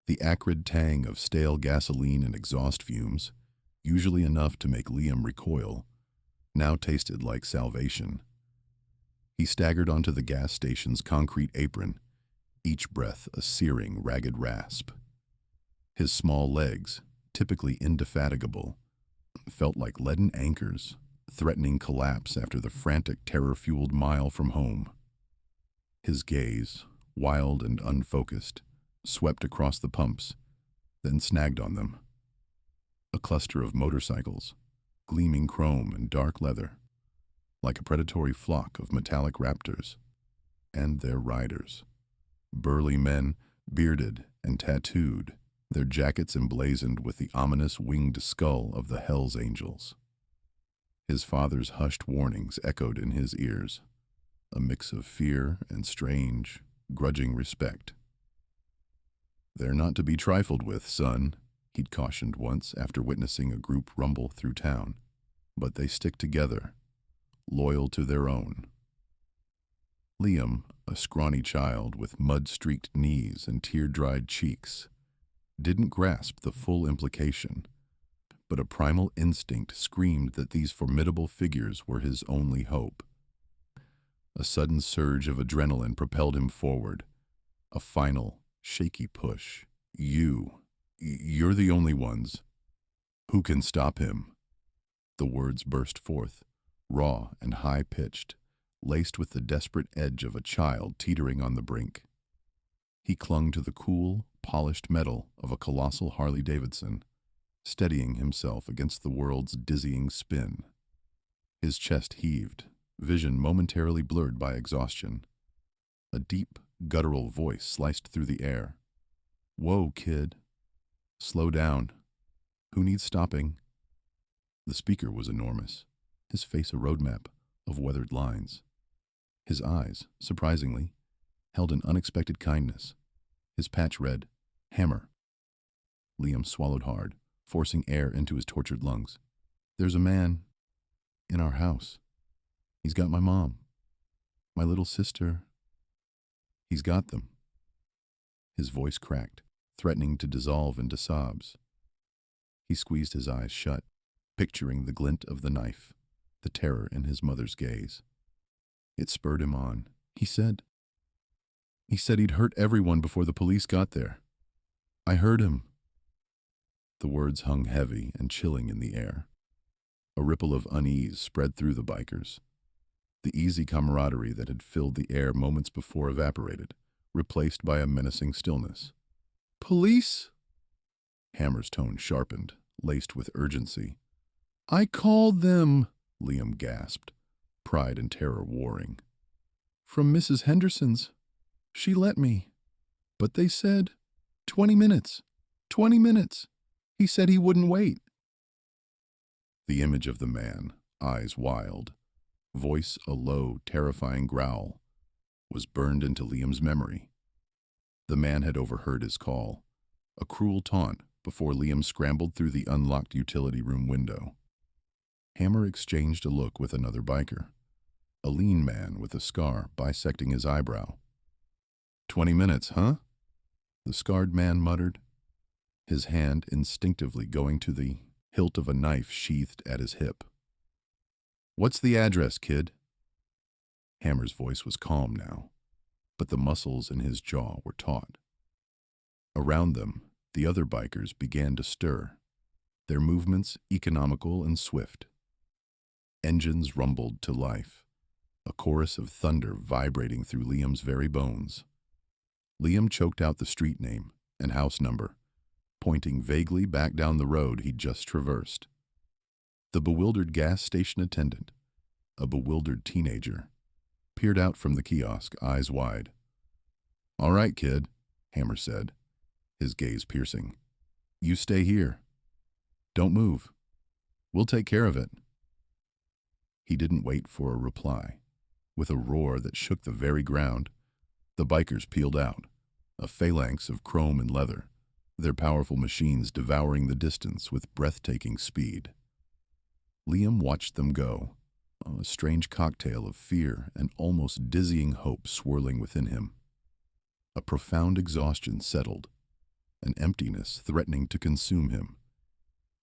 The acrid tang of stale gasoline and exhaust fumes, usually enough to make Liam recoil, now tasted like salvation. He staggered onto the gas station's concrete apron, each breath a searing, ragged rasp. His small legs, typically indefatigable, felt like leaden anchors, threatening collapse after the frantic, terror-fueled mile from home. His gaze, wild and unfocused, swept across the pumps, then snagged on them. A cluster of motorcycles, gleaming chrome and dark leather, like a predatory flock of metallic raptors, and their riders. Burly men, bearded and tattooed, their jackets emblazoned with the ominous winged skull of the Hells Angels. His father's hushed warnings echoed in his ears, a mix of fear and strange, grudging respect. "They're not to be trifled with, son," he'd cautioned once after witnessing a group rumble through town. "But they stick together, loyal to their own." Liam, a scrawny child with mud-streaked knees and tear-dried cheeks, didn't grasp the full implication, but a primal instinct screamed that these formidable figures were his only hope. A sudden surge of adrenaline propelled him forward, a final, shaky push. You're the only ones who can stop him." The words burst forth, raw and high-pitched, laced with the desperate edge of a child teetering on the brink. He clung to the cool, polished metal of a colossal Harley-Davidson, steadying himself against the world's dizzying spin. His chest heaved, vision momentarily blurred by exhaustion. A deep, guttural voice sliced through the air. "Whoa, kid. Slow down. Who needs stopping?" The speaker was enormous, his face a roadmap of weathered lines. His eyes, surprisingly, held an unexpected kindness. His patch read, "Hammer." Liam swallowed hard, forcing air into his tortured lungs. "There's a man in our house. He's got my mom, my little sister. He's got them." His voice cracked, threatening to dissolve into sobs. He squeezed his eyes shut, picturing the glint of the knife, the terror in his mother's gaze. It spurred him on. He said he'd hurt everyone before the police got there. I heard him." The words hung heavy and chilling in the air. A ripple of unease spread through the bikers. The easy camaraderie that had filled the air moments before evaporated, replaced by a menacing stillness. "Police?" Hammer's tone sharpened, laced with urgency. "I called them," Liam gasped, pride and terror warring. "From Mrs. Henderson's. She let me. But they said 20 minutes. 20 minutes. He said he wouldn't wait." The image of the man, eyes wild, voice a low, terrifying growl, was burned into Liam's memory. The man had overheard his call, a cruel taunt before Liam scrambled through the unlocked utility room window. Hammer exchanged a look with another biker, a lean man with a scar bisecting his eyebrow. 20 minutes, huh?" the scarred man muttered, his hand instinctively going to the hilt of a knife sheathed at his hip. "What's the address, kid?" Hammer's voice was calm now, but the muscles in his jaw were taut. Around them, the other bikers began to stir, their movements economical and swift. Engines rumbled to life, a chorus of thunder vibrating through Liam's very bones. Liam choked out the street name and house number, pointing vaguely back down the road he'd just traversed. The bewildered gas station attendant, a bewildered teenager, peered out from the kiosk, eyes wide. "All right, kid," Hammer said, his gaze piercing. "You stay here. Don't move. We'll take care of it." He didn't wait for a reply. With a roar that shook the very ground, the bikers peeled out, a phalanx of chrome and leather, their powerful machines devouring the distance with breathtaking speed. Liam watched them go, a strange cocktail of fear and almost dizzying hope swirling within him. A profound exhaustion settled, an emptiness threatening to consume him,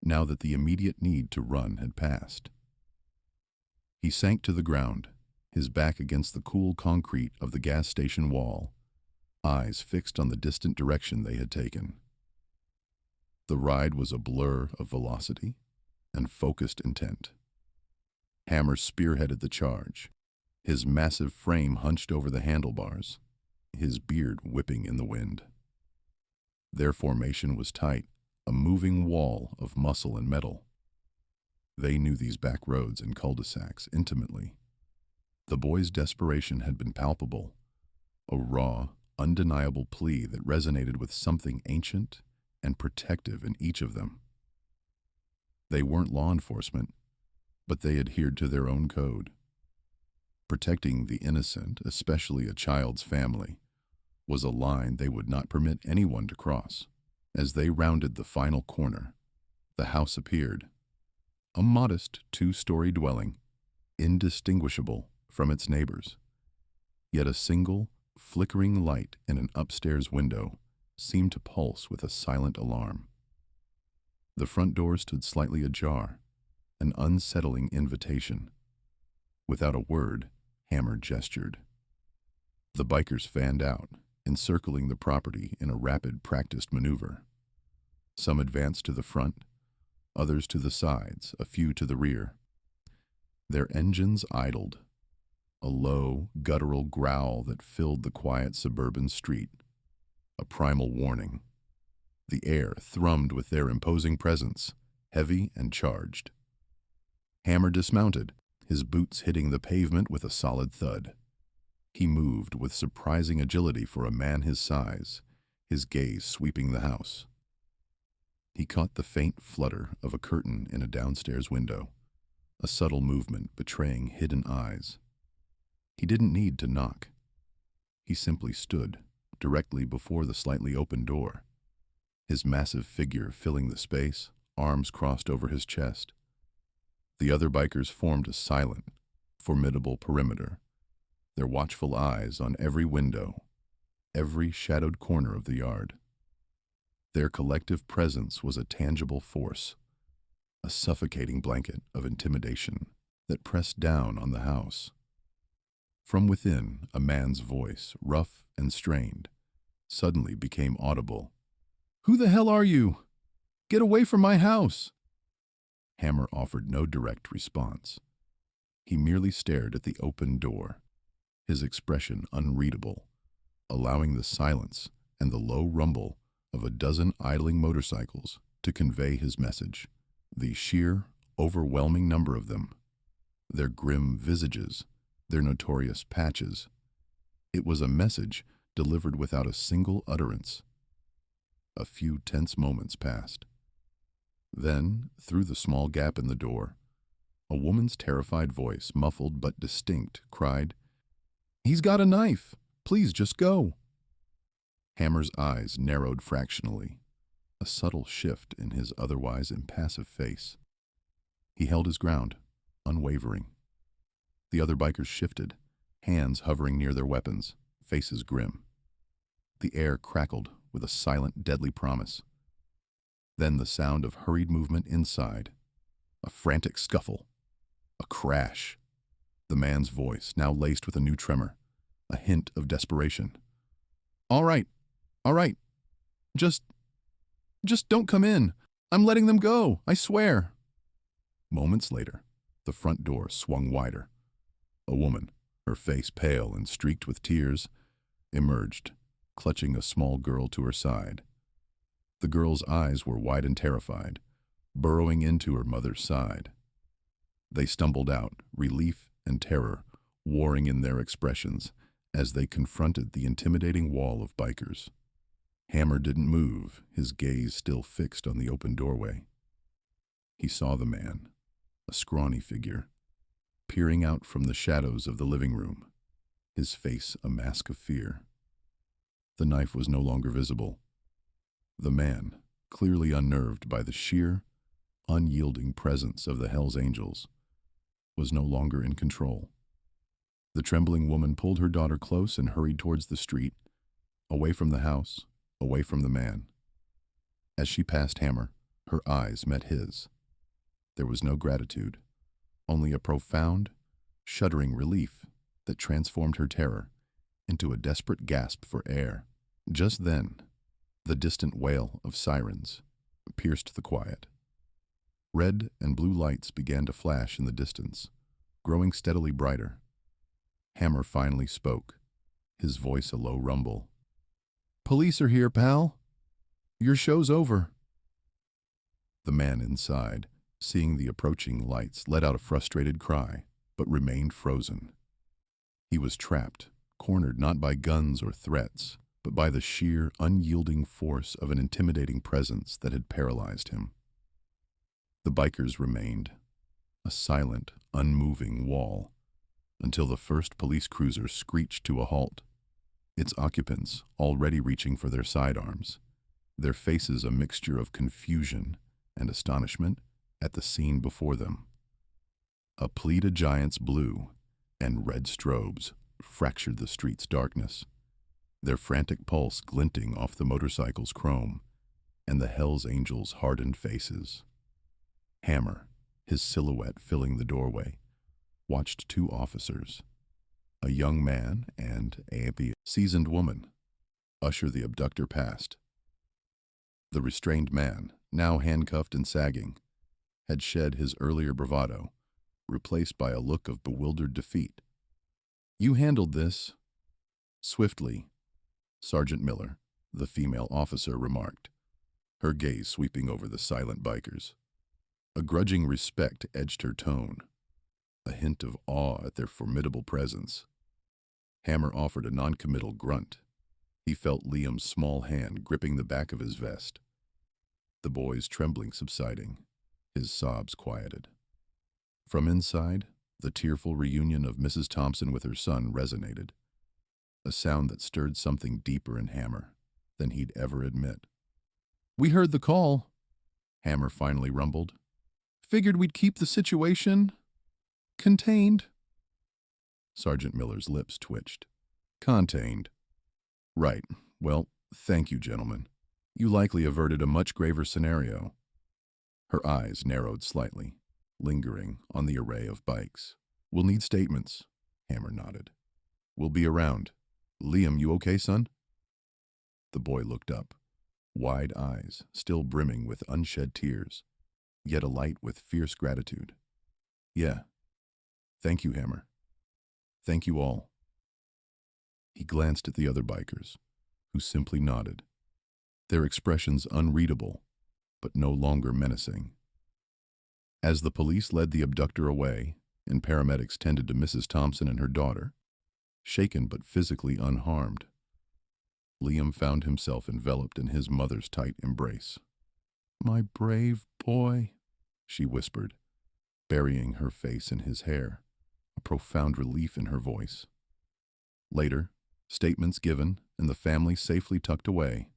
now that the immediate need to run had passed. He sank to the ground, his back against the cool concrete of the gas station wall, eyes fixed on the distant direction they had taken. The ride was a blur of velocity and focused intent. Hammer spearheaded the charge, his massive frame hunched over the handlebars, his beard whipping in the wind. Their formation was tight, a moving wall of muscle and metal. They knew these back roads and cul-de-sacs intimately. The boy's desperation had been palpable, a raw, undeniable plea that resonated with something ancient and protective in each of them. They weren't law enforcement, but they adhered to their own code. Protecting the innocent, especially a child's family, was a line they would not permit anyone to cross. As they rounded the final corner, the house appeared, a modest two-story dwelling, indistinguishable from its neighbors. Yet a single, flickering light in an upstairs window seemed to pulse with a silent alarm. The front door stood slightly ajar, an unsettling invitation. Without a word, Hammer gestured. The bikers fanned out, encircling the property in a rapid, practiced maneuver. Some advanced to the front, others to the sides, a few to the rear. Their engines idled, a low, guttural growl that filled the quiet suburban street, a primal warning. The air thrummed with their imposing presence, heavy and charged. Hammer dismounted, his boots hitting the pavement with a solid thud. He moved with surprising agility for a man his size, his gaze sweeping the house. He caught the faint flutter of a curtain in a downstairs window, a subtle movement betraying hidden eyes. He didn't need to knock. He simply stood directly before the slightly open door, his massive figure filling the space, arms crossed over his chest. The other bikers formed a silent, formidable perimeter, their watchful eyes on every window, every shadowed corner of the yard. Their collective presence was a tangible force, a suffocating blanket of intimidation that pressed down on the house. From within, a man's voice, rough and strained, suddenly became audible. "Who the hell are you? Get away from my house!" Hammer offered no direct response. He merely stared at the open door, his expression unreadable, allowing the silence and the low rumble of a dozen idling motorcycles to convey his message. The sheer, overwhelming number of them, their grim visages, their notorious patches. It was a message delivered without a single utterance. A few tense moments passed. Then, through the small gap in the door, a woman's terrified voice, muffled but distinct, cried, "He's got a knife! Please just go!" Hammer's eyes narrowed fractionally, a subtle shift in his otherwise impassive face. He held his ground, unwavering. The other bikers shifted, hands hovering near their weapons, faces grim. The air crackled with a silent, deadly promise. Then the sound of hurried movement inside, a frantic scuffle, a crash. The man's voice, now laced with a new tremor, a hint of desperation. All right. Just don't come in. I'm letting them go, I swear." Moments later, the front door swung wider. A woman, her face pale and streaked with tears, emerged, clutching a small girl to her side. The girl's eyes were wide and terrified, burrowing into her mother's side. They stumbled out, relief and terror warring in their expressions as they confronted the intimidating wall of bikers. Hammer didn't move, his gaze still fixed on the open doorway. He saw the man, a scrawny figure, peering out from the shadows of the living room, his face a mask of fear. The knife was no longer visible. The man, clearly unnerved by the sheer, unyielding presence of the Hell's Angels, was no longer in control. The trembling woman pulled her daughter close and hurried towards the street, away from the house, away from the man. As she passed Hammer, her eyes met his. There was no gratitude, only a profound, shuddering relief that transformed her terror into a desperate gasp for air. Just then, the distant wail of sirens pierced the quiet. Red and blue lights began to flash in the distance, growing steadily brighter. Hammer finally spoke, his voice a low rumble. "Police are here, pal. Your show's over." The man inside, seeing the approaching lights, let out a frustrated cry, but remained frozen. He was trapped, cornered not by guns or threats, but by the sheer, unyielding force of an intimidating presence that had paralyzed him. The bikers remained, a silent, unmoving wall, until the first police cruiser screeched to a halt, its occupants already reaching for their sidearms, their faces a mixture of confusion and astonishment at the scene before them. A pleated giant's blue and red strobes fractured the street's darkness, their frantic pulse glinting off the motorcycle's chrome and the Hell's Angels' hardened faces. Hammer, his silhouette filling the doorway, watched two officers, a young man and a seasoned woman, usher the abductor past. The restrained man, now handcuffed and sagging, had shed his earlier bravado, replaced by a look of bewildered defeat. "You handled this." Swiftly, Sergeant Miller, the female officer, remarked, her gaze sweeping over the silent bikers. A grudging respect edged her tone, a hint of awe at their formidable presence. Hammer offered a noncommittal grunt. He felt Liam's small hand gripping the back of his vest. The boy's trembling subsiding, his sobs quieted. From inside, the tearful reunion of Mrs. Thompson with her son resonated, a sound that stirred something deeper in Hammer than he'd ever admit. "We heard the call," Hammer finally rumbled. "Figured we'd keep the situation contained." Sergeant Miller's lips twitched. "Contained. Right. Well, thank you, gentlemen. You likely averted a much graver scenario." Her eyes narrowed slightly, lingering on the array of bikes. "We'll need statements." Hammer nodded. "We'll be around. Liam, you okay, son?" The boy looked up, wide eyes still brimming with unshed tears, yet alight with fierce gratitude. "Yeah. Thank you, Hammer. Thank you all." He glanced at the other bikers, who simply nodded, their expressions unreadable, but no longer menacing. As the police led the abductor away and paramedics tended to Mrs. Thompson and her daughter, shaken but physically unharmed, Liam found himself enveloped in his mother's tight embrace. "My brave boy," she whispered, burying her face in his hair, a profound relief in her voice. Later, statements given and the family safely tucked away,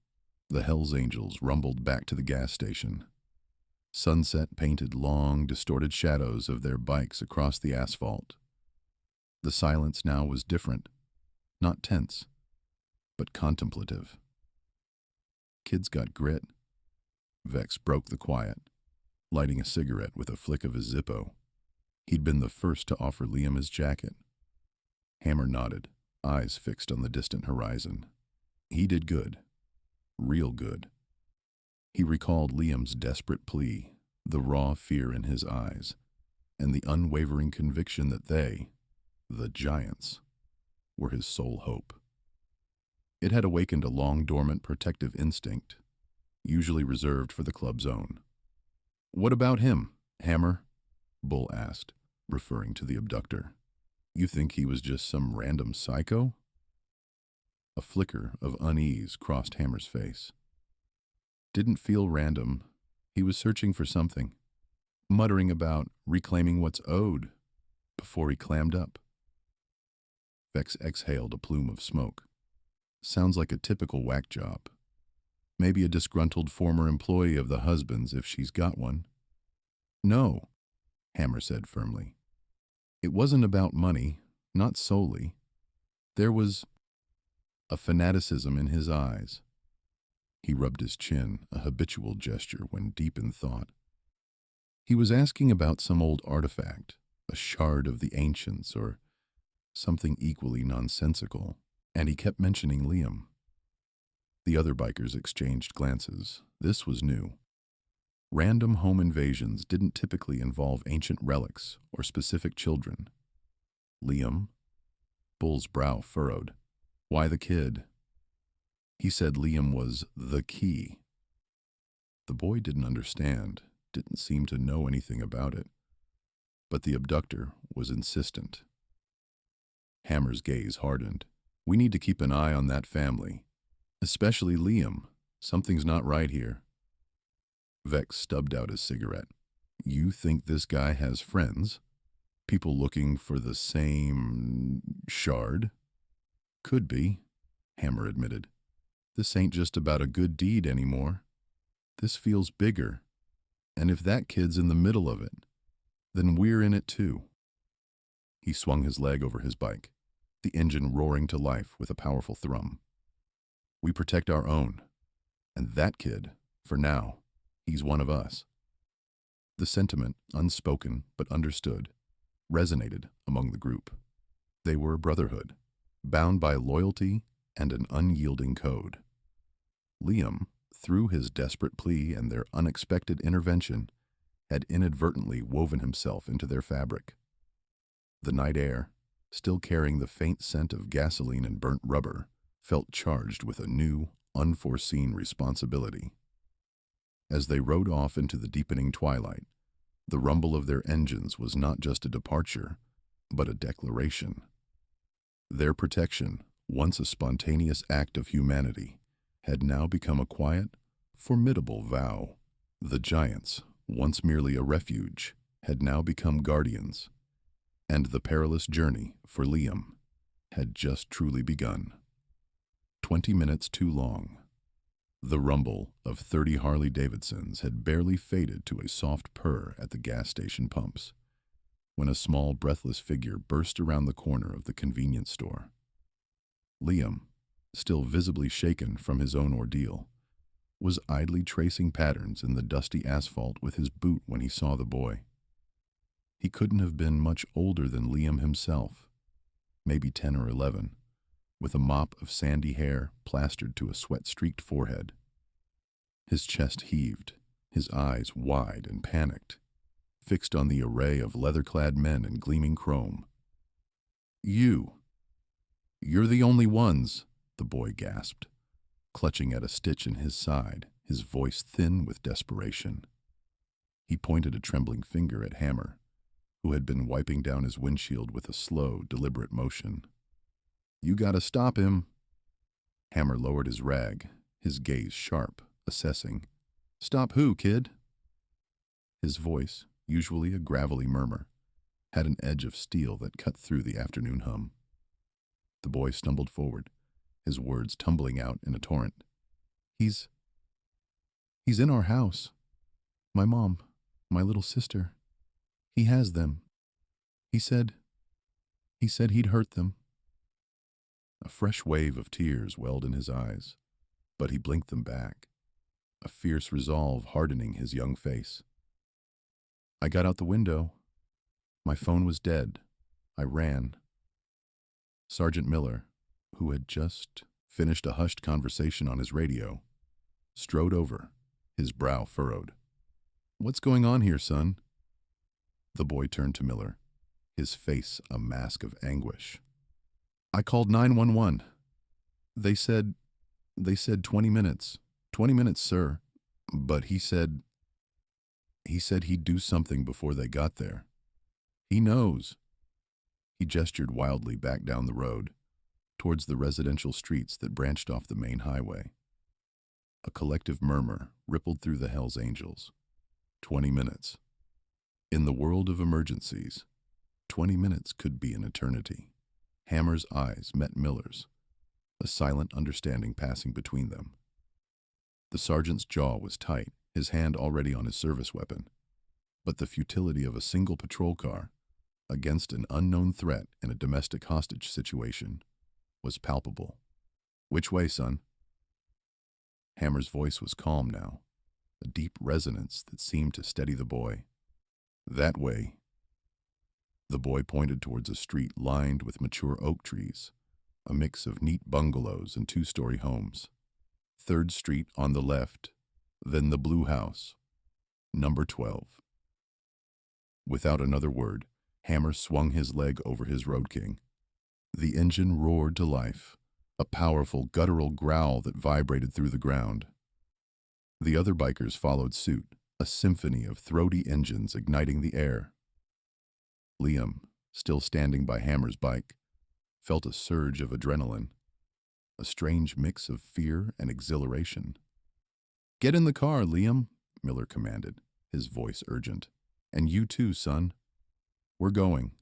the Hell's Angels rumbled back to the gas station. Sunset painted long, distorted shadows of their bikes across the asphalt. The silence now was different, not tense, but contemplative. "Kid's got grit." Vex broke the quiet, lighting a cigarette with a flick of his Zippo. He'd been the first to offer Liam his jacket. Hammer nodded, eyes fixed on the distant horizon. He did good. Real good. He recalled Liam's desperate plea, the raw fear in his eyes, and the unwavering conviction that they, the giants, were his sole hope. It had awakened a long-dormant protective instinct, usually reserved for the club's own. "What about him, Hammer?" Bull asked, referring to the abductor. "You think he was just some random psycho?" A flicker of unease crossed Hammer's face. Didn't feel random. He was searching for something, muttering about reclaiming what's owed before he clammed up. Vex exhaled a plume of smoke. "Sounds like a typical whack job. Maybe a disgruntled former employee of the husband's if she's got one." "No," Hammer said firmly. "It wasn't about money, not solely. There was a fanaticism in his eyes. He rubbed his chin, a habitual gesture when deep in thought. He was asking about some old artifact, a shard of the ancients or something equally nonsensical, and he kept mentioning Liam. The other bikers exchanged glances. This was new. Random home invasions didn't typically involve ancient relics or specific children. Liam? Bull's brow furrowed. Why the kid? He said Liam was the key. The boy didn't understand, didn't seem to know anything about it. But the abductor was insistent. Hammer's gaze hardened. We need to keep an eye on that family. Especially Liam. Something's not right here. Vex stubbed out his cigarette. You think this guy has friends? People looking for the same shard? Could be, Hammer admitted. This ain't just about a good deed anymore. This feels bigger. And if that kid's in the middle of it, then we're in it too. He swung his leg over his bike, the engine roaring to life with a powerful thrum. We protect our own. And that kid, for now, he's one of us. The sentiment, unspoken but understood, resonated among the group. They were a brotherhood, bound by loyalty and an unyielding code. Liam, through his desperate plea and their unexpected intervention, had inadvertently woven himself into their fabric. The night air, still carrying the faint scent of gasoline and burnt rubber, felt charged with a new, unforeseen responsibility. As they rode off into the deepening twilight, the rumble of their engines was not just a departure, but a declaration. Their protection, once a spontaneous act of humanity, had now become a quiet, formidable vow. The giants, once merely a refuge, had now become guardians, and the perilous journey for Liam had just truly begun. 20 minutes too long. The rumble of 30 Harley-Davidsons had barely faded to a soft purr at the gas station pumps, when a small, breathless figure burst around the corner of the convenience store. Liam, still visibly shaken from his own ordeal, was idly tracing patterns in the dusty asphalt with his boot when he saw the boy. He couldn't have been much older than Liam himself, maybe 10 or 11, with a mop of sandy hair plastered to a sweat-streaked forehead. His chest heaved, his eyes wide and panicked, fixed on the array of leather-clad men in gleaming chrome. You're the only ones, the boy gasped, clutching at a stitch in his side, his voice thin with desperation. He pointed a trembling finger at Hammer, who had been wiping down his windshield with a slow, deliberate motion. You gotta stop him. Hammer lowered his rag, his gaze sharp, assessing. Stop who, kid? His voice, usually a gravelly murmur, had an edge of steel that cut through the afternoon hum. The boy stumbled forward, his words tumbling out in a torrent. He's in our house. My mom, my little sister. He has them. He said he'd hurt them. A fresh wave of tears welled in his eyes, but he blinked them back, a fierce resolve hardening his young face. I got out the window. My phone was dead. I ran. Sergeant Miller, who had just finished a hushed conversation on his radio, strode over, his brow furrowed. What's going on here, son? The boy turned to Miller, his face a mask of anguish. I called 911. They said 20 minutes. 20 minutes, sir. But he said he'd do something before they got there. He knows. He gestured wildly back down the road, towards the residential streets that branched off the main highway. A collective murmur rippled through the Hells Angels. 20 minutes. In the world of emergencies, 20 minutes could be an eternity. Hammer's eyes met Miller's, a silent understanding passing between them. The sergeant's jaw was tight, his hand already on his service weapon. But the futility of a single patrol car, against an unknown threat in a domestic hostage situation, was palpable. Which way, son? Hammer's voice was calm now, a deep resonance that seemed to steady the boy. That way. The boy pointed towards a street lined with mature oak trees, a mix of neat bungalows and two-story homes. 3rd Street on the left, then the blue house, number 12. Without another word, Hammer swung his leg over his Road King. The engine roared to life, a powerful guttural growl that vibrated through the ground. The other bikers followed suit, a symphony of throaty engines igniting the air. Liam, still standing by Hammer's bike, felt a surge of adrenaline, a strange mix of fear and exhilaration. "Get in the car, Liam," Miller commanded, his voice urgent. "And you too, son. We're going."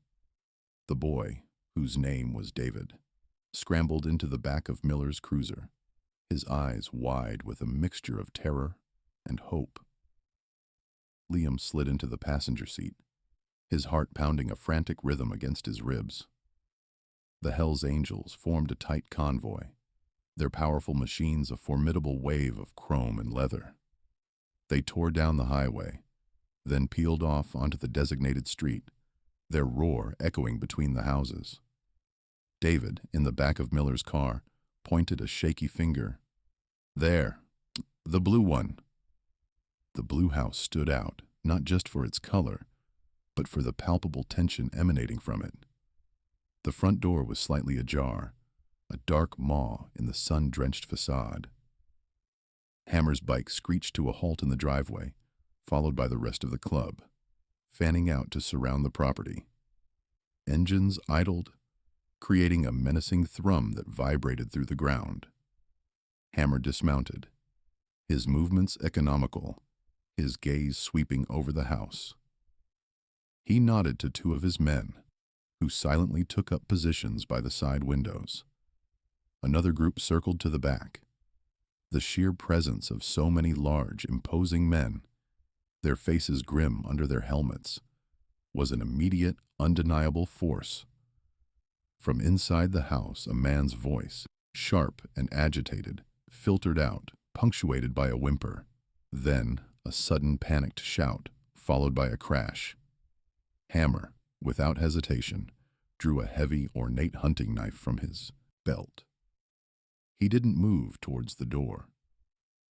The boy, whose name was David, scrambled into the back of Miller's cruiser, his eyes wide with a mixture of terror and hope. Liam slid into the passenger seat, his heart pounding a frantic rhythm against his ribs. The Hells Angels formed a tight convoy, their powerful machines a formidable wave of chrome and leather. They tore down the highway, then peeled off onto the designated street, their roar echoing between the houses. David, in the back of Miller's car, pointed a shaky finger. "There, the blue one." The blue house stood out, not just for its color, but for the palpable tension emanating from it. The front door was slightly ajar, a dark maw in the sun-drenched facade. Hammer's bike screeched to a halt in the driveway, followed by the rest of the club, fanning out to surround the property. Engines idled, creating a menacing thrum that vibrated through the ground. Hammer dismounted, his movements economical, his gaze sweeping over the house. He nodded to 2 of his men, who silently took up positions by the side windows. Another group circled to the back. The sheer presence of so many large, imposing men, their faces grim under their helmets, was an immediate, undeniable force. From inside the house, a man's voice, sharp and agitated, filtered out, punctuated by a whimper. Then, a sudden panicked shout, followed by a crash. Hammer, without hesitation, drew a heavy, ornate hunting knife from his belt. He didn't move towards the door,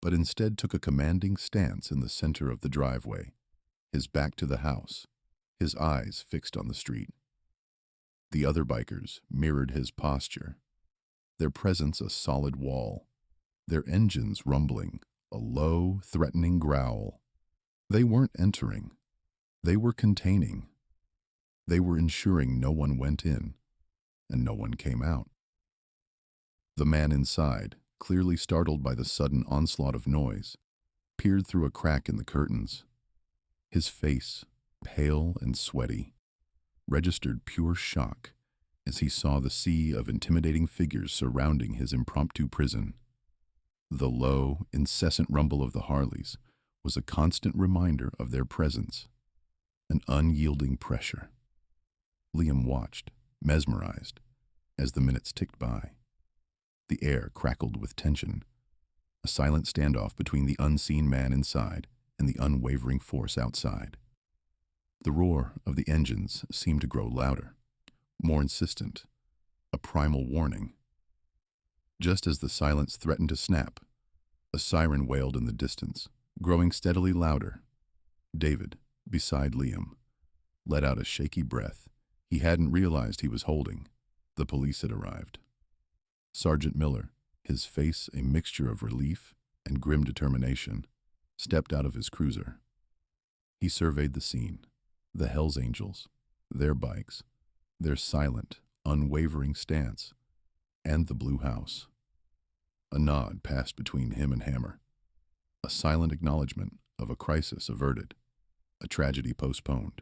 but instead took a commanding stance in the center of the driveway, his back to the house, his eyes fixed on the street. The other bikers mirrored his posture, their presence a solid wall, their engines rumbling, a low, threatening growl. They weren't entering. They were containing. They were ensuring no one went in, and no one came out. The man inside, clearly startled by the sudden onslaught of noise, peered through a crack in the curtains. His face, pale and sweaty, registered pure shock as he saw the sea of intimidating figures surrounding his impromptu prison. The low, incessant rumble of the Harleys was a constant reminder of their presence, an unyielding pressure. Liam watched, mesmerized, as the minutes ticked by. The air crackled with tension, a silent standoff between the unseen man inside and the unwavering force outside. The roar of the engines seemed to grow louder, more insistent, a primal warning. Just as the silence threatened to snap, a siren wailed in the distance, growing steadily louder. David, beside Liam, let out a shaky breath he hadn't realized he was holding. The police had arrived. Sergeant Miller, his face a mixture of relief and grim determination, stepped out of his cruiser. He surveyed the scene, the Hells Angels, their bikes, their silent, unwavering stance, and the blue house. A nod passed between him and Hammer, a silent acknowledgement of a crisis averted, a tragedy postponed.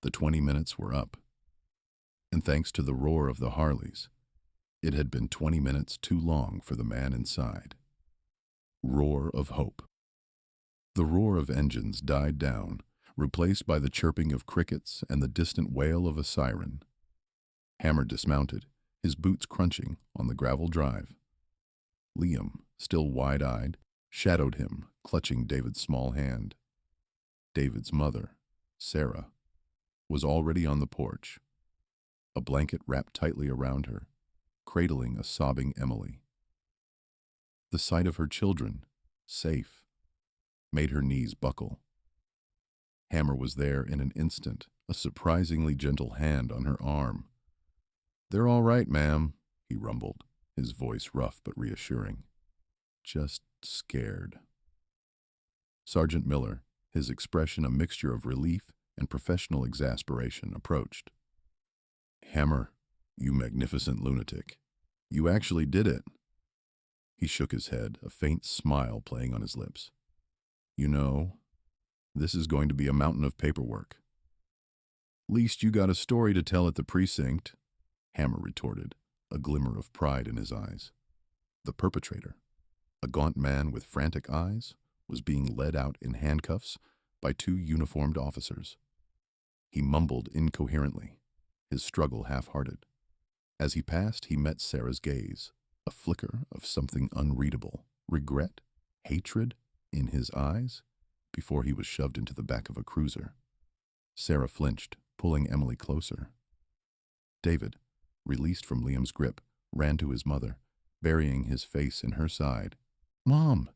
The 20 minutes were up, and thanks to the roar of the Harleys, it had been 20 minutes too long for the man inside. Roar of hope. The roar of engines died down, replaced by the chirping of crickets and the distant wail of a siren. Hammer dismounted, his boots crunching on the gravel drive. Liam, still wide-eyed, shadowed him, clutching David's small hand. David's mother, Sarah, was already on the porch, a blanket wrapped tightly around her, cradling a sobbing Emily. The sight of her children, safe, made her knees buckle. Hammer was there in an instant, a surprisingly gentle hand on her arm. "They're all right, ma'am," he rumbled, his voice rough but reassuring. "Just scared." Sergeant Miller, his expression a mixture of relief and professional exasperation, approached. "Hammer, you magnificent lunatic. You actually did it." He shook his head, a faint smile playing on his lips. "You know, this is going to be a mountain of paperwork." "Least you got a story to tell at the precinct," Hammer retorted, a glimmer of pride in his eyes. The perpetrator, a gaunt man with frantic eyes, was being led out in handcuffs by two uniformed officers. He mumbled incoherently, his struggle half-hearted. As he passed, he met Sarah's gaze, a flicker of something unreadable, regret, hatred, in his eyes, before he was shoved into the back of a cruiser. Sarah flinched, pulling Emily closer. David, released from Liam's grip, ran to his mother, burying his face in her side. "Mom!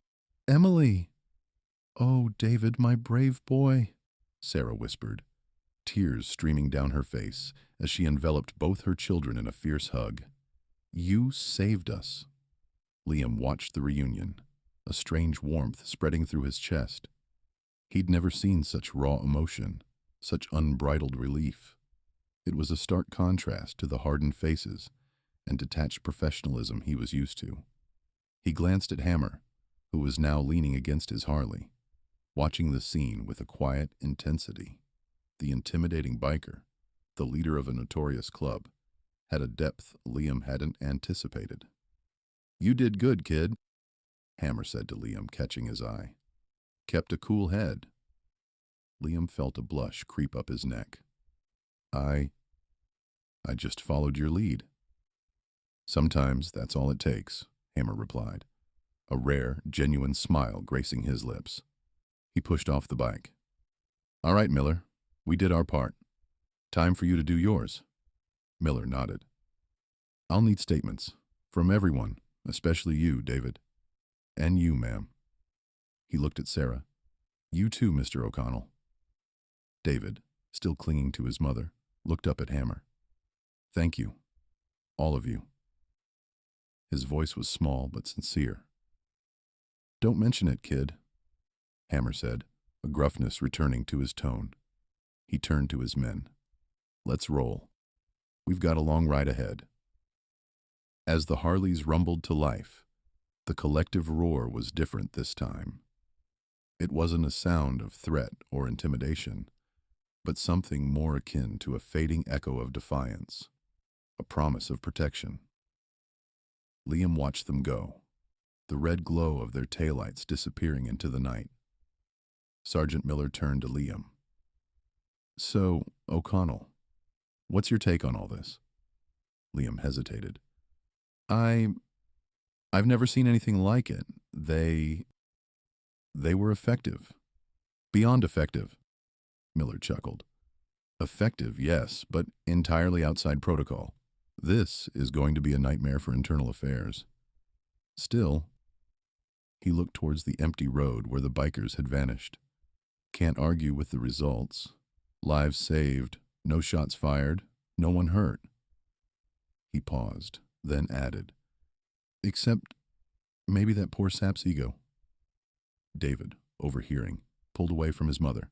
Emily!" "Oh, David, my brave boy," Sarah whispered, tears streaming down her face as she enveloped both her children in a fierce hug. "You saved us." Liam watched the reunion, a strange warmth spreading through his chest. He'd never seen such raw emotion, such unbridled relief. It was a stark contrast to the hardened faces and detached professionalism he was used to. He glanced at Hammer, who was now leaning against his Harley, watching the scene with a quiet intensity. The intimidating biker, the leader of a notorious club, had a depth Liam hadn't anticipated. "You did good, kid," Hammer said to Liam, catching his eye. "Kept a cool head." Liam felt a blush creep up his neck. I just followed your lead." "Sometimes that's all it takes," Hammer replied, a rare, genuine smile gracing his lips. He pushed off the bike. "All right, Miller, we did our part. Time for you to do yours." Miller nodded. "I'll need statements, from everyone, especially you, David. And you, ma'am." He looked at Sarah. "You too, Mr. O'Connell." David, still clinging to his mother, looked up at Hammer. "Thank you, all of you." His voice was small but sincere. "Don't mention it, kid," Hammer said, a gruffness returning to his tone. He turned to his men. "Let's roll. We've got a long ride ahead." As the Harleys rumbled to life, the collective roar was different this time. It wasn't a sound of threat or intimidation, but something more akin to a fading echo of defiance, a promise of protection. Liam watched them go, the red glow of their taillights disappearing into the night. Sergeant Miller turned to Liam. "So, O'Connell, what's your take on all this?" Liam hesitated. I've never seen anything like it. They were effective. Beyond effective." Miller chuckled. "Effective, yes, but entirely outside protocol. This is going to be a nightmare for internal affairs. Still," he looked towards the empty road where the bikers had vanished. "Can't argue with the results. Lives saved, no shots fired, no one hurt." He paused, then added, "Except maybe that poor sap's ego." David, overhearing, pulled away from his mother.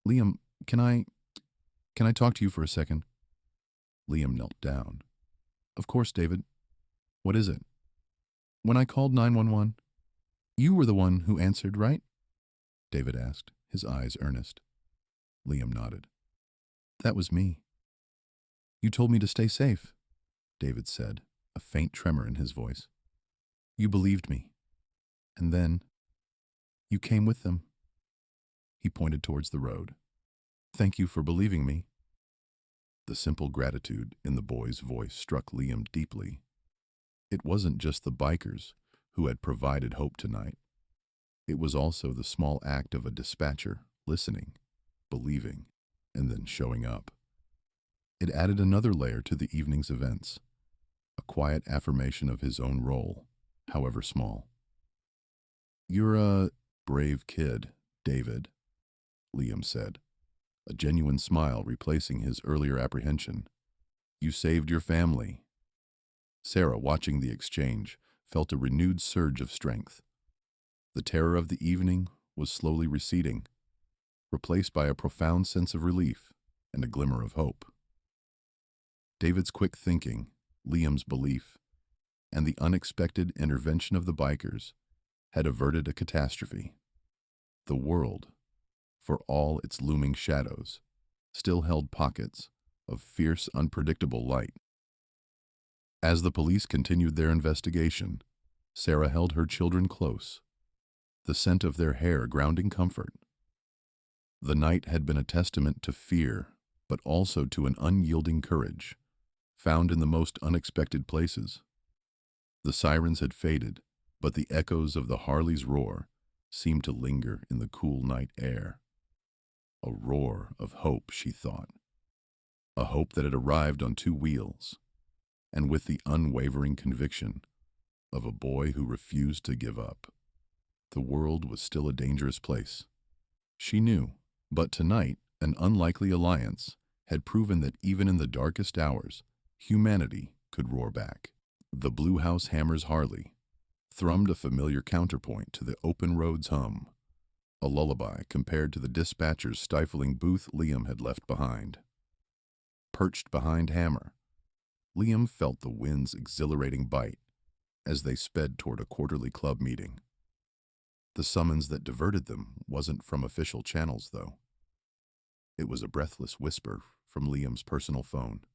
"Liam, can I talk to you for a second?" Liam knelt down. "Of course, David. What is it?" "When I called 911, you were the one who answered, right?" David asked, his eyes earnest. Liam nodded. "That was me." "You told me to stay safe," David said, a faint tremor in his voice. "You believed me. And then you came with them." He pointed towards the road. "Thank you for believing me." The simple gratitude in the boy's voice struck Liam deeply. It wasn't just the bikers who had provided hope tonight. It was also the small act of a dispatcher listening, believing, and then showing up. It added another layer to the evening's events, a quiet affirmation of his own role, however small. "You're a brave kid, David," Liam said, a genuine smile replacing his earlier apprehension. "You saved your family." Sarah, watching the exchange, felt a renewed surge of strength. The terror of the evening was slowly receding, replaced by a profound sense of relief and a glimmer of hope. David's quick thinking, Liam's belief, and the unexpected intervention of the bikers had averted a catastrophe. The world, for all its looming shadows, still held pockets of fierce, unpredictable light. As the police continued their investigation, Sarah held her children close, the scent of their hair grounding comfort. The night had been a testament to fear, but also to an unyielding courage, found in the most unexpected places. The sirens had faded, but the echoes of the Harley's roar seemed to linger in the cool night air. A roar of hope, she thought. A hope that had arrived on two wheels, and with the unwavering conviction of a boy who refused to give up. The world was still a dangerous place. She knew, but tonight, an unlikely alliance had proven that even in the darkest hours, humanity could roar back. The Blue House Hammer's Harley thrummed a familiar counterpoint to the open road's hum, a lullaby compared to the dispatcher's stifling booth Liam had left behind. Perched behind Hammer, Liam felt the wind's exhilarating bite as they sped toward a quarterly club meeting. The summons that diverted them wasn't from official channels, though. It was a breathless whisper from Liam's personal phone.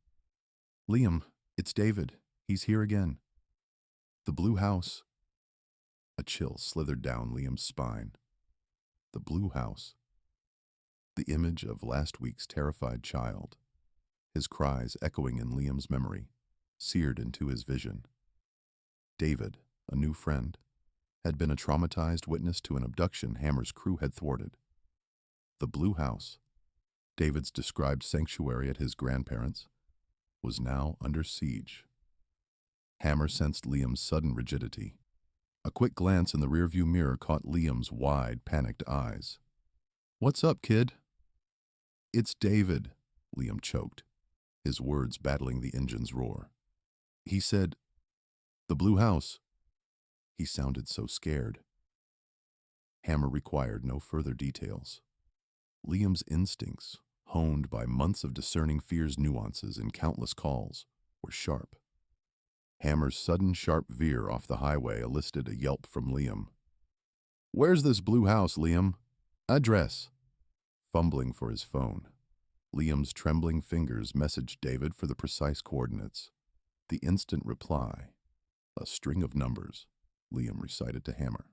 "Liam, it's David. He's here again. The Blue House." A chill slithered down Liam's spine. The Blue House. The image of last week's terrified child, his cries echoing in Liam's memory, seared into his vision. David, a new friend, had been a traumatized witness to an abduction Hammer's crew had thwarted. The Blue House, David's described sanctuary at his grandparents', was now under siege. Hammer sensed Liam's sudden rigidity. A quick glance in the rearview mirror caught Liam's wide, panicked eyes. "What's up, kid?" "It's David," Liam choked, his words battling the engine's roar. "He said, the Blue House." He sounded so scared. Hammer required no further details. Liam's instincts, honed by months of discerning fear's nuances in countless calls, were sharp. Hammer's sudden sharp veer off the highway elicited a yelp from Liam. "Where's this Blue House, Liam? Address." Fumbling for his phone, Liam's trembling fingers messaged David for the precise coordinates. The instant reply, a string of numbers, Liam recited to Hammer.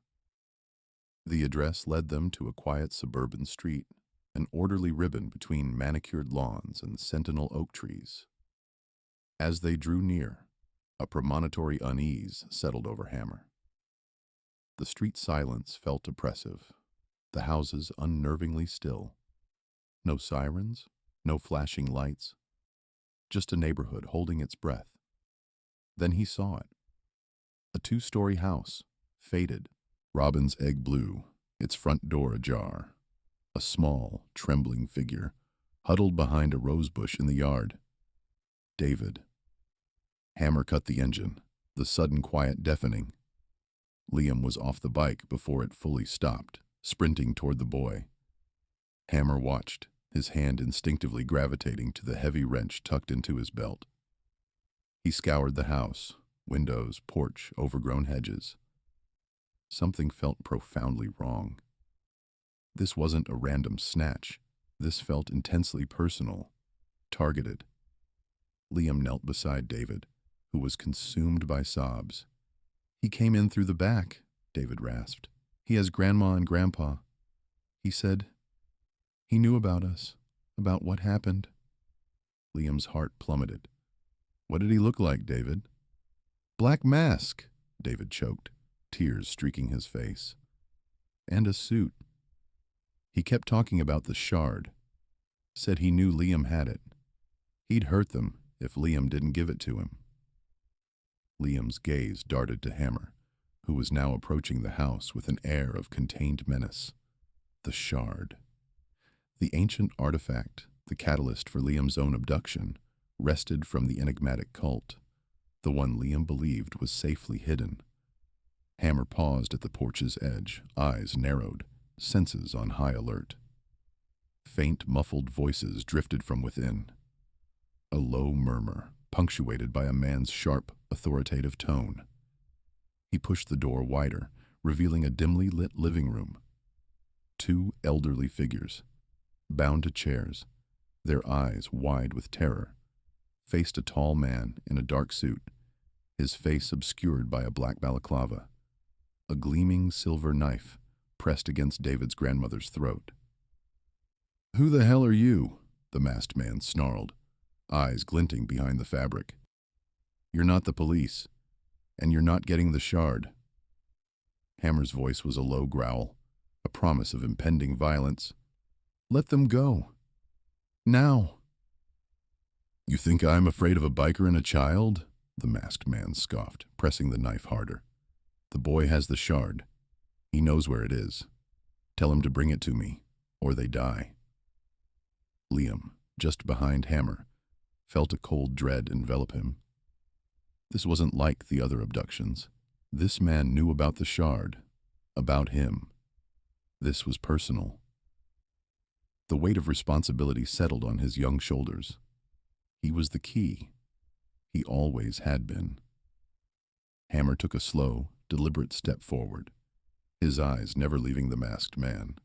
The address led them to a quiet suburban street, an orderly ribbon between manicured lawns and sentinel oak trees. As they drew near, a premonitory unease settled over Hammer. The street silence felt oppressive, the houses unnervingly still. No sirens, no flashing lights, just a neighborhood holding its breath. Then he saw it. A two-story house, faded, robin's egg blue, its front door ajar. A small, trembling figure, huddled behind a rosebush in the yard. David. Hammer cut the engine, the sudden quiet deafening. Liam was off the bike before it fully stopped, sprinting toward the boy. Hammer watched, his hand instinctively gravitating to the heavy wrench tucked into his belt. He scoured the house, windows, porch, overgrown hedges. Something felt profoundly wrong. This wasn't a random snatch. This felt intensely personal, targeted. Liam knelt beside David, who was consumed by sobs. "He came in through the back," David rasped. "He has Grandma and Grandpa. He said he knew about us, about what happened." Liam's heart plummeted. "What did he look like, David?" "Black mask," David choked. tears streaking his face. And a suit. He kept talking about the shard. Said he knew Liam had it. He'd hurt them if Liam didn't give it to him. Liam's gaze darted to Hammer, who was now approaching the house with an air of contained menace. The shard. The ancient artifact, the catalyst for Liam's own abduction, wrested from the enigmatic cult, the one Liam believed was safely hidden. Hammer paused at the porch's edge, eyes narrowed, senses on high alert. Faint, muffled voices drifted from within. A low murmur, punctuated by a man's sharp, authoritative tone. He pushed the door wider, revealing a dimly lit living room. Two elderly figures, bound to chairs, their eyes wide with terror, faced a tall man in a dark suit, his face obscured by a black balaclava, a gleaming silver knife pressed against David's grandmother's throat. "Who the hell are you?" the masked man snarled, eyes glinting behind the fabric. "You're not the police, and you're not getting the shard." Hammer's voice was a low growl, a promise of impending violence. "Let them go. Now." "You think I'm afraid of a biker and a child?" the masked man scoffed, pressing the knife harder. "The boy has the shard. He knows where it is. Tell him to bring it to me, or they die." Liam, just behind Hammer, felt a cold dread envelop him. This wasn't like the other abductions. This man knew about the shard, about him. This was personal. The weight of responsibility settled on his young shoulders. He was the key. He always had been. Hammer took a slow, deliberate step forward, his eyes never leaving the masked man.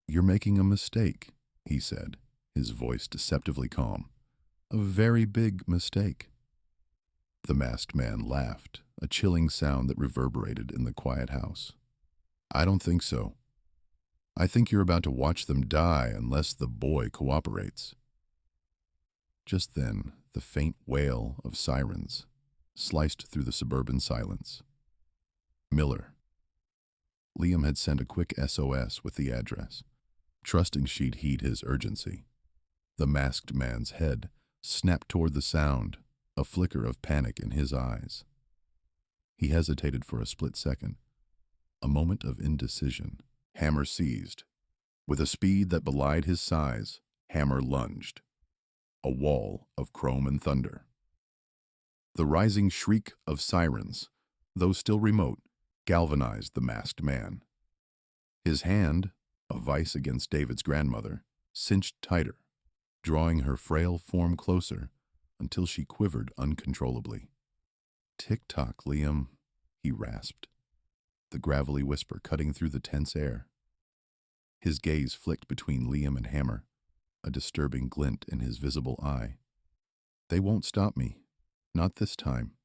"You're making a mistake," he said, his voice deceptively calm. "A very big mistake." The masked man laughed, a chilling sound that reverberated in the quiet house. "I don't think so. I think you're about to watch them die unless the boy cooperates." Just then, the faint wail of sirens sliced through the suburban silence. Miller. Liam had sent a quick SOS with the address, trusting she'd heed his urgency. The masked man's head snapped toward the sound, a flicker of panic in his eyes. He hesitated for a split second, a moment of indecision. Hammer seized. With a speed that belied his size, Hammer lunged. A wall of chrome and thunder. The rising shriek of sirens, though still remote, galvanized the masked man. His hand, a vice against David's grandmother, cinched tighter, drawing her frail form closer until she quivered uncontrollably. "Tick-tock, Liam," he rasped, the gravelly whisper cutting through the tense air. His gaze flicked between Liam and Hammer, a disturbing glint in his visible eye. "They won't stop me. Not this time."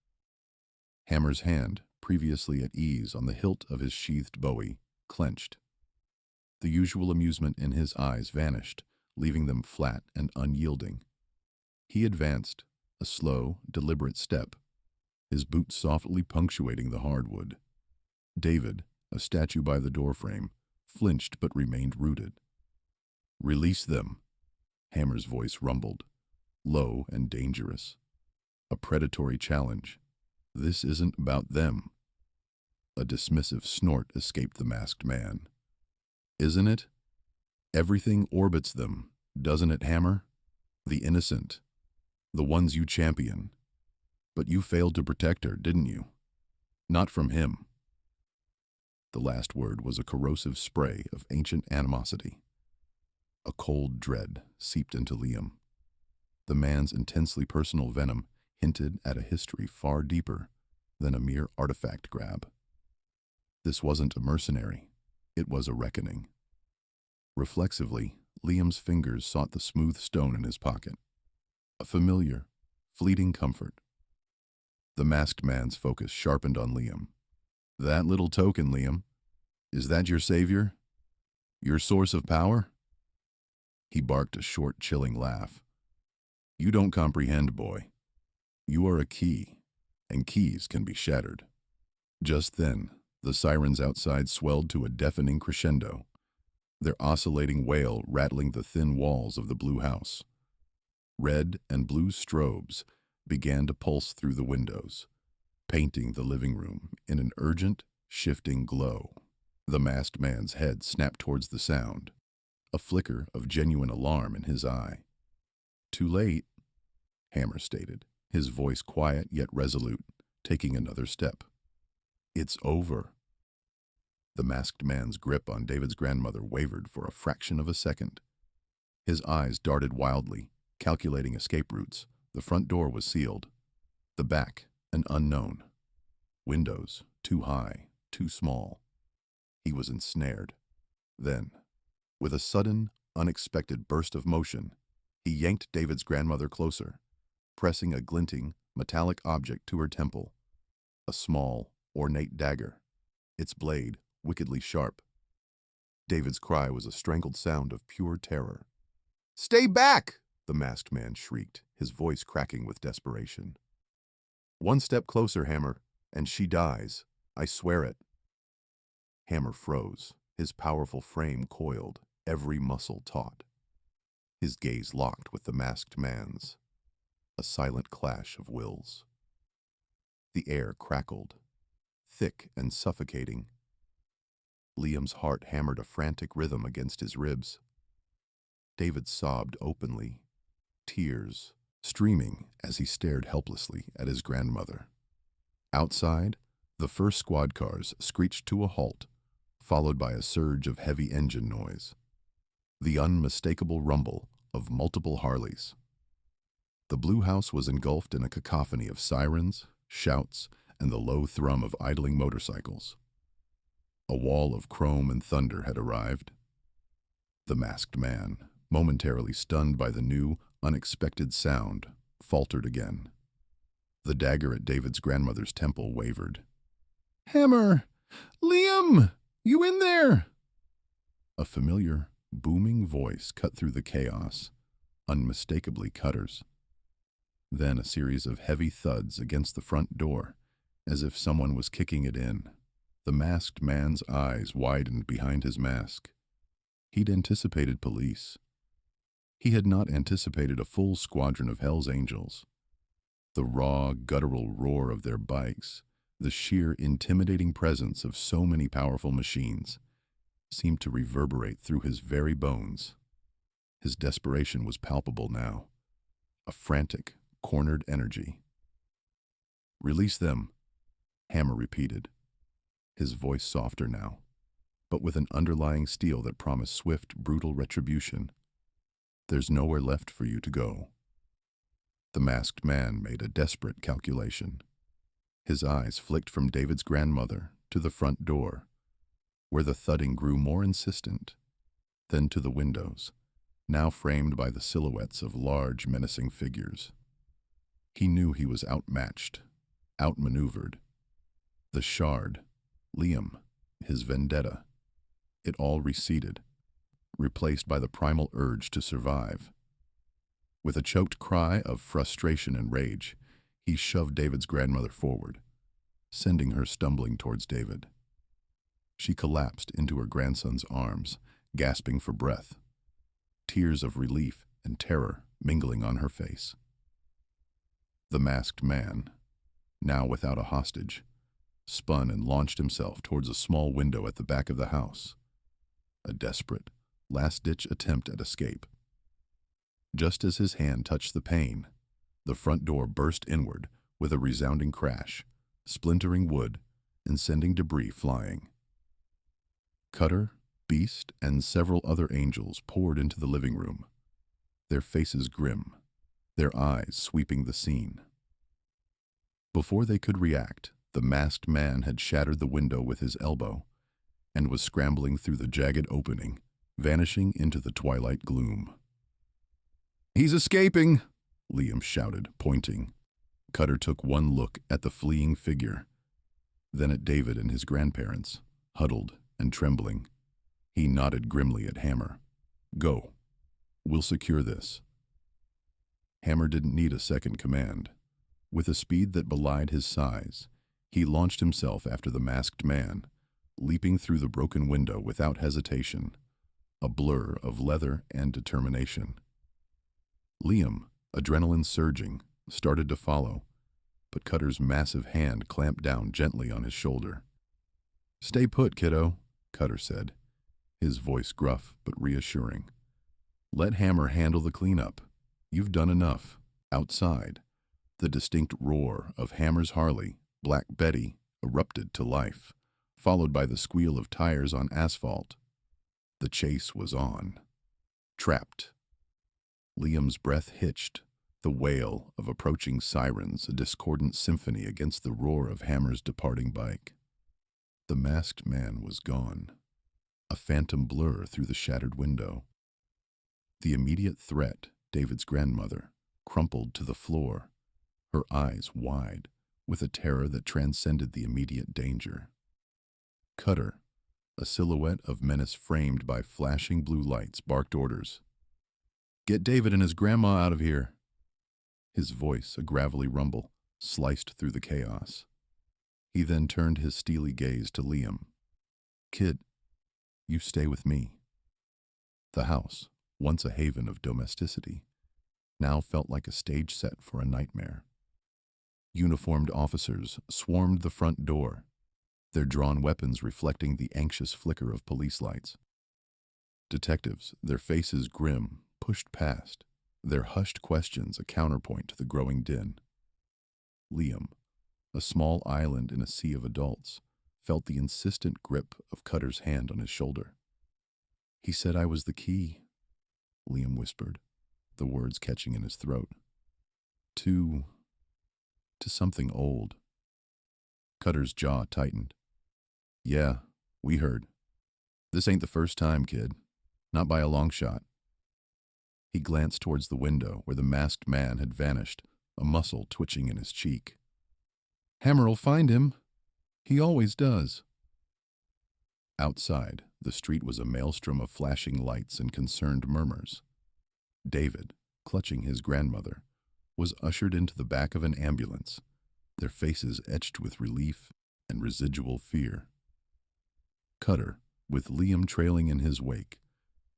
Hammer's hand, previously at ease on the hilt of his sheathed bowie, clenched. The usual amusement in his eyes vanished, leaving them flat and unyielding. He advanced, a slow, deliberate step, his boots softly punctuating the hardwood. David, a statue by the doorframe, flinched but remained rooted. "Release them," Hammer's voice rumbled, low and dangerous. A predatory challenge. "This isn't about them." A dismissive snort escaped the masked man. "Isn't it? Everything orbits them, doesn't it, Hammer? The innocent, the ones you champion. But you failed to protect her, didn't you? Not from him." The last word was a corrosive spray of ancient animosity. A cold dread seeped into Liam. The man's intensely personal venom hinted at a history far deeper than a mere artifact grab. This wasn't a mercenary. It was a reckoning. Reflexively, Liam's fingers sought the smooth stone in his pocket. A familiar, fleeting comfort. The masked man's focus sharpened on Liam. "That little token, Liam. Is that your savior? Your source of power?" He barked a short, chilling laugh. "You don't comprehend, boy. You are a key, and keys can be shattered. Just then, the sirens outside swelled to a deafening crescendo, their oscillating wail rattling the thin walls of the blue house. Red and blue strobes began to pulse through the windows, painting the living room in an urgent, shifting glow. The masked man's head snapped towards the sound, a flicker of genuine alarm in his eye. "Too late," Hammer stated, his voice quiet yet resolute, taking another step. "It's over." The masked man's grip on David's grandmother wavered for a fraction of a second. His eyes darted wildly, calculating escape routes. The front door was sealed. The back, an unknown. Windows, too high, too small. He was ensnared. Then, with a sudden, unexpected burst of motion, he yanked David's grandmother closer, pressing a glinting, metallic object to her temple. A small, ornate dagger, its blade wickedly sharp. David's cry was a strangled sound of pure terror. "Stay back!" the masked man shrieked, his voice cracking with desperation. "One step closer, Hammer, and she dies. I swear it." Hammer froze, his powerful frame coiled, every muscle taut. His gaze locked with the masked man's, a silent clash of wills. The air crackled, thick and suffocating. Liam's heart hammered a frantic rhythm against his ribs. David sobbed openly, tears streaming as he stared helplessly at his grandmother. Outside, the first squad cars screeched to a halt, followed by a surge of heavy engine noise, the unmistakable rumble of multiple Harleys. The blue house was engulfed in a cacophony of sirens, shouts, and the low thrum of idling motorcycles. A wall of chrome and thunder had arrived. The masked man, momentarily stunned by the new, unexpected sound, faltered again. The dagger at David's grandmother's temple wavered. "Hammer! Liam! You in there?" A familiar, booming voice cut through the chaos, unmistakably Cutter's. Then a series of heavy thuds against the front door, as if someone was kicking it in. The masked man's eyes widened behind his mask. He'd anticipated police. He had not anticipated a full squadron of Hell's Angels. The raw, guttural roar of their bikes, the sheer intimidating presence of so many powerful machines, seemed to reverberate through his very bones. His desperation was palpable now, a frantic, cornered energy. "Release them," Hammer repeated, his voice softer now, but with an underlying steel that promised swift, brutal retribution. "There's nowhere left for you to go." The masked man made a desperate calculation. His eyes flicked from David's grandmother to the front door, where the thudding grew more insistent, then to the windows, now framed by the silhouettes of large, menacing figures. He knew he was outmatched, outmaneuvered. The Shard, Liam, his vendetta, it all receded, replaced by the primal urge to survive. With a choked cry of frustration and rage, he shoved David's grandmother forward, sending her stumbling towards David. She collapsed into her grandson's arms, gasping for breath, tears of relief and terror mingling on her face. The masked man, now without a hostage, spun and launched himself towards a small window at the back of the house, a desperate, last-ditch attempt at escape. Just as his hand touched the pane, the front door burst inward with a resounding crash, splintering wood and sending debris flying. Cutter, Beast, and several other angels poured into the living room, their faces grim, their eyes sweeping the scene. Before they could react, the masked man had shattered the window with his elbow and was scrambling through the jagged opening, vanishing into the twilight gloom. "He's escaping!" Liam shouted, pointing. Cutter took one look at the fleeing figure, then at David and his grandparents, huddled and trembling. He nodded grimly at Hammer. "Go. We'll secure this." Hammer didn't need a second command. With a speed that belied his size, He launched himself after the masked man, leaping through the broken window without hesitation, a blur of leather and determination. Liam, adrenaline surging, started to follow, but Cutter's massive hand clamped down gently on his shoulder. "Stay put, kiddo," Cutter said, his voice gruff but reassuring. "Let Hammer handle the cleanup. You've done enough." Outside, the distinct roar of Hammer's Harley, Black Betty, erupted to life, followed by the squeal of tires on asphalt. The chase was on. Trapped. Liam's breath hitched, the wail of approaching sirens a discordant symphony against the roar of Hammer's departing bike. The masked man was gone, a phantom blur through the shattered window. The immediate threat, David's grandmother, crumpled to the floor, her eyes wide, with a terror that transcended the immediate danger. Cutter, a silhouette of menace framed by flashing blue lights, barked orders. "Get David and his grandma out of here." His voice, a gravelly rumble, sliced through the chaos. He then turned his steely gaze to Liam. "Kid, you stay with me." The house, once a haven of domesticity, now felt like a stage set for a nightmare. Uniformed officers swarmed the front door, their drawn weapons reflecting the anxious flicker of police lights. Detectives, their faces grim, pushed past, their hushed questions a counterpoint to the growing din. Liam, a small island in a sea of adults, felt the insistent grip of Cutter's hand on his shoulder. "He said I was the key," Liam whispered, the words catching in his throat. To something old." Cutter's jaw tightened. "Yeah, we heard. This ain't the first time, kid. Not by a long shot." He glanced towards the window where the masked man had vanished, a muscle twitching in his cheek. "Hammer'll find him. He always does." Outside, the street was a maelstrom of flashing lights and concerned murmurs. David, clutching his grandmother, was ushered into the back of an ambulance, their faces etched with relief and residual fear. Cutter, with Liam trailing in his wake,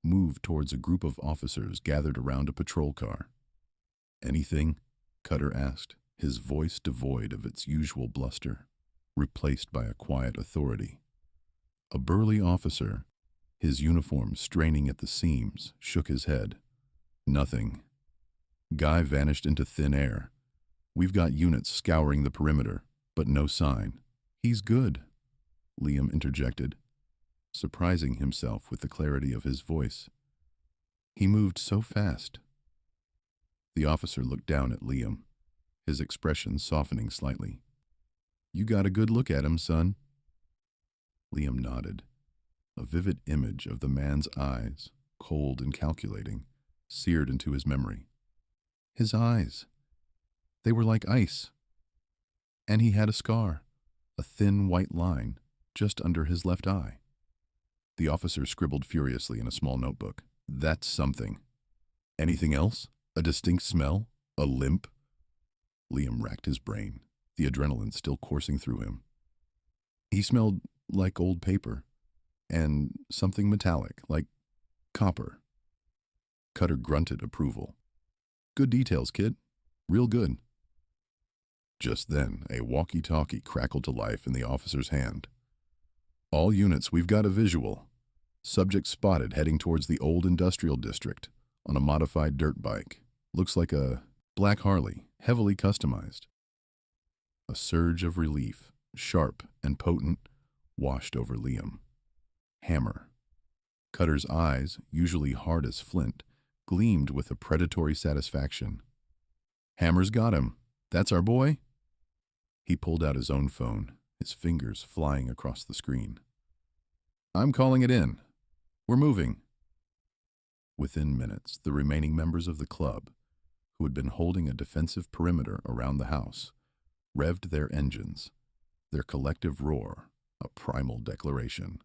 moved towards a group of officers gathered around a patrol car. "Anything?" Cutter asked, his voice devoid of its usual bluster, replaced by a quiet authority. A burly officer, his uniform straining at the seams, shook his head. "Nothing." Guy vanished into thin air. "We've got units scouring the perimeter, but no sign." "He's good," Liam interjected, surprising himself with the clarity of his voice. "He moved so fast." The officer looked down at Liam, his expression softening slightly. "You got a good look at him, son." Liam nodded. A vivid image of the man's eyes, cold and calculating, seared into his memory. His eyes. They were like ice. And he had a scar, a thin white line, just under his left eye. The officer scribbled furiously in a small notebook. "That's something. Anything else? A distinct smell? A limp?" Liam racked his brain, the adrenaline still coursing through him. "He smelled like old paper, and something metallic, like copper." Cutter grunted approval. "Good details, kid. Real good." Just then, a walkie-talkie crackled to life in the officer's hand. "All units, we've got a visual. Subject spotted heading towards the old industrial district on a modified dirt bike. Looks like a black Harley, heavily customized." A surge of relief, sharp and potent, washed over Liam. Hammer. Cutter's eyes, usually hard as flint, gleamed with a predatory satisfaction. "Hammer's got him. That's our boy?" He pulled out his own phone, his fingers flying across the screen. "I'm calling it in. We're moving." Within minutes, the remaining members of the club, who had been holding a defensive perimeter around the house, revved their engines, their collective roar, a primal declaration.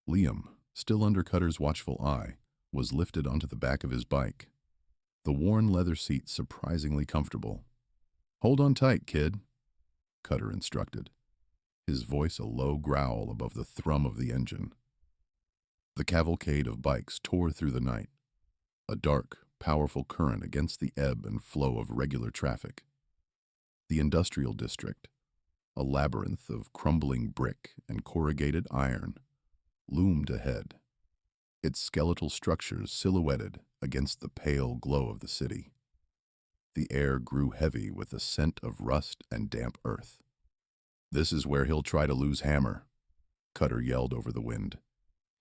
Liam, still under Cutter's watchful eye, was lifted onto the back of his bike, the worn leather seat surprisingly comfortable. "Hold on tight, kid." Cutter instructed, his voice a low growl above the thrum of the engine. The cavalcade of bikes tore through the night, a dark, powerful current against the ebb and flow of regular traffic. The industrial district, a labyrinth of crumbling brick and corrugated iron, loomed ahead, its skeletal structures silhouetted against the pale glow of the city. The air grew heavy with the scent of rust and damp earth. "This is where he'll try to lose Hammer," Cutter yelled over the wind,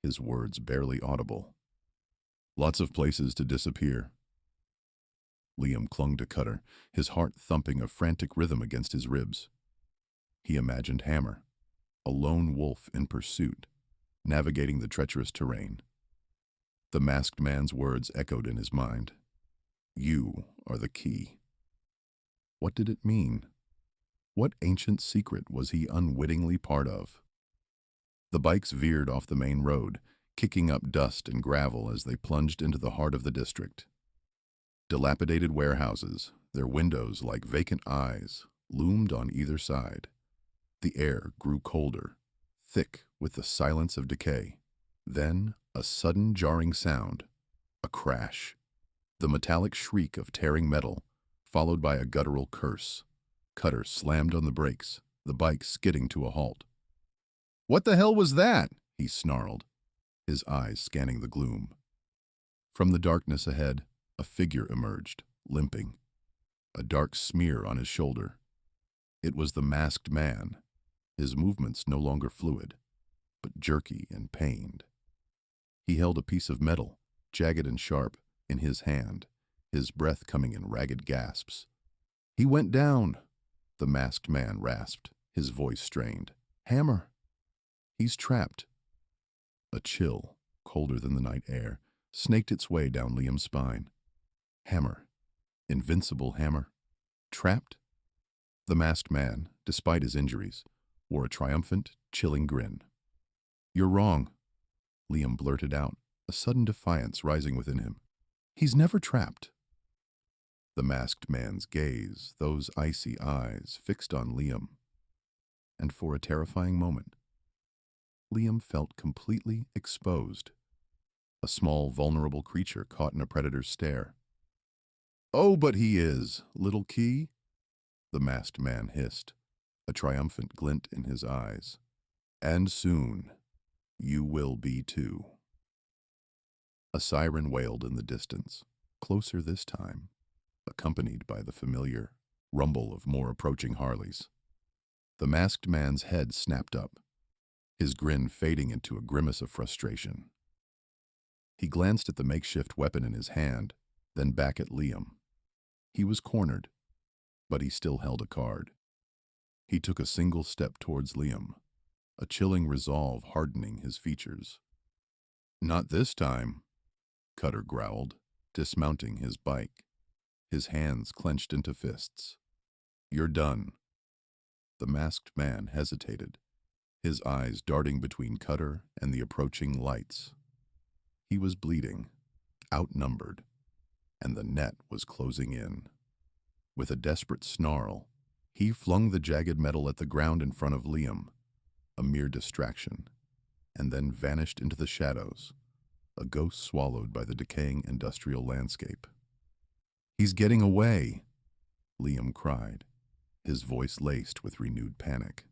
his words barely audible. "Lots of places to disappear." Liam clung to Cutter, his heart thumping a frantic rhythm against his ribs. He imagined Hammer, a lone wolf in pursuit, navigating the treacherous terrain. The masked man's words echoed in his mind. "You are the key." What did it mean? What ancient secret was he unwittingly part of? The bikes veered off the main road, kicking up dust and gravel as they plunged into the heart of the district. Dilapidated warehouses, their windows like vacant eyes, loomed on either side. The air grew colder, thick with the silence of decay. Then, a sudden jarring sound, a crash, the metallic shriek of tearing metal, followed by a guttural curse. Cutter slammed on the brakes, the bike skidding to a halt. "What the hell was that?" he snarled, his eyes scanning the gloom. From the darkness ahead, a figure emerged, limping, a dark smear on his shoulder. It was the masked man, his movements no longer fluid, but jerky and pained. He held a piece of metal, jagged and sharp, in his hand, his breath coming in ragged gasps. "He went down," the masked man rasped, his voice strained. "Hammer. He's trapped." A chill, colder than the night air, snaked its way down Liam's spine. Hammer. Invincible Hammer. Trapped? The masked man, despite his injuries, wore a triumphant, chilling grin. "You're wrong," Liam blurted out, a sudden defiance rising within him. "He's never trapped." The masked man's gaze, those icy eyes, fixed on Liam. And for a terrifying moment, Liam felt completely exposed. A small, vulnerable creature caught in a predator's stare. "Oh, but he is, little Key," the masked man hissed, a triumphant glint in his eyes. "And soon, you will be too." A siren wailed in the distance, closer this time, accompanied by the familiar rumble of more approaching Harleys. The masked man's head snapped up, his grin fading into a grimace of frustration. He glanced at the makeshift weapon in his hand, then back at Liam. He was cornered, but he still held a card. He took a single step towards Liam, a chilling resolve hardening his features. "Not this time," Cutter growled, dismounting his bike, his hands clenched into fists. "You're done." The masked man hesitated, his eyes darting between Cutter and the approaching lights. He was bleeding, outnumbered, and the net was closing in. With a desperate snarl, he flung the jagged metal at the ground in front of Liam, a mere distraction, and then vanished into the shadows, a ghost swallowed by the decaying industrial landscape. "He's getting away," Liam cried, his voice laced with renewed panic.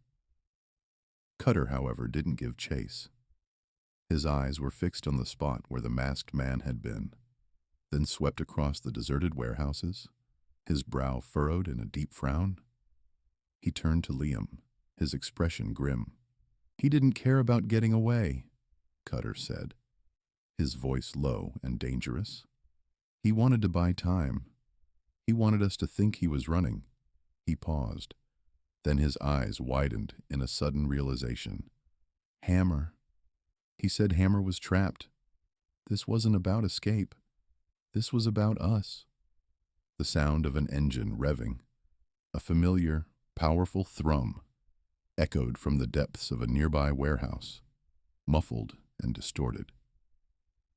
Cutter, however, didn't give chase. His eyes were fixed on the spot where the masked man had been, then swept across the deserted warehouses, his brow furrowed in a deep frown. He turned to Liam, his expression grim. "He didn't care about getting away," Cutter said, his voice low and dangerous. "He wanted to buy time. He wanted us to think he was running." He paused. Then his eyes widened in a sudden realization. "Hammer. He said Hammer was trapped. This wasn't about escape. This was about us." The sound of an engine revving, a familiar, powerful thrum, echoed from the depths of a nearby warehouse, muffled and distorted.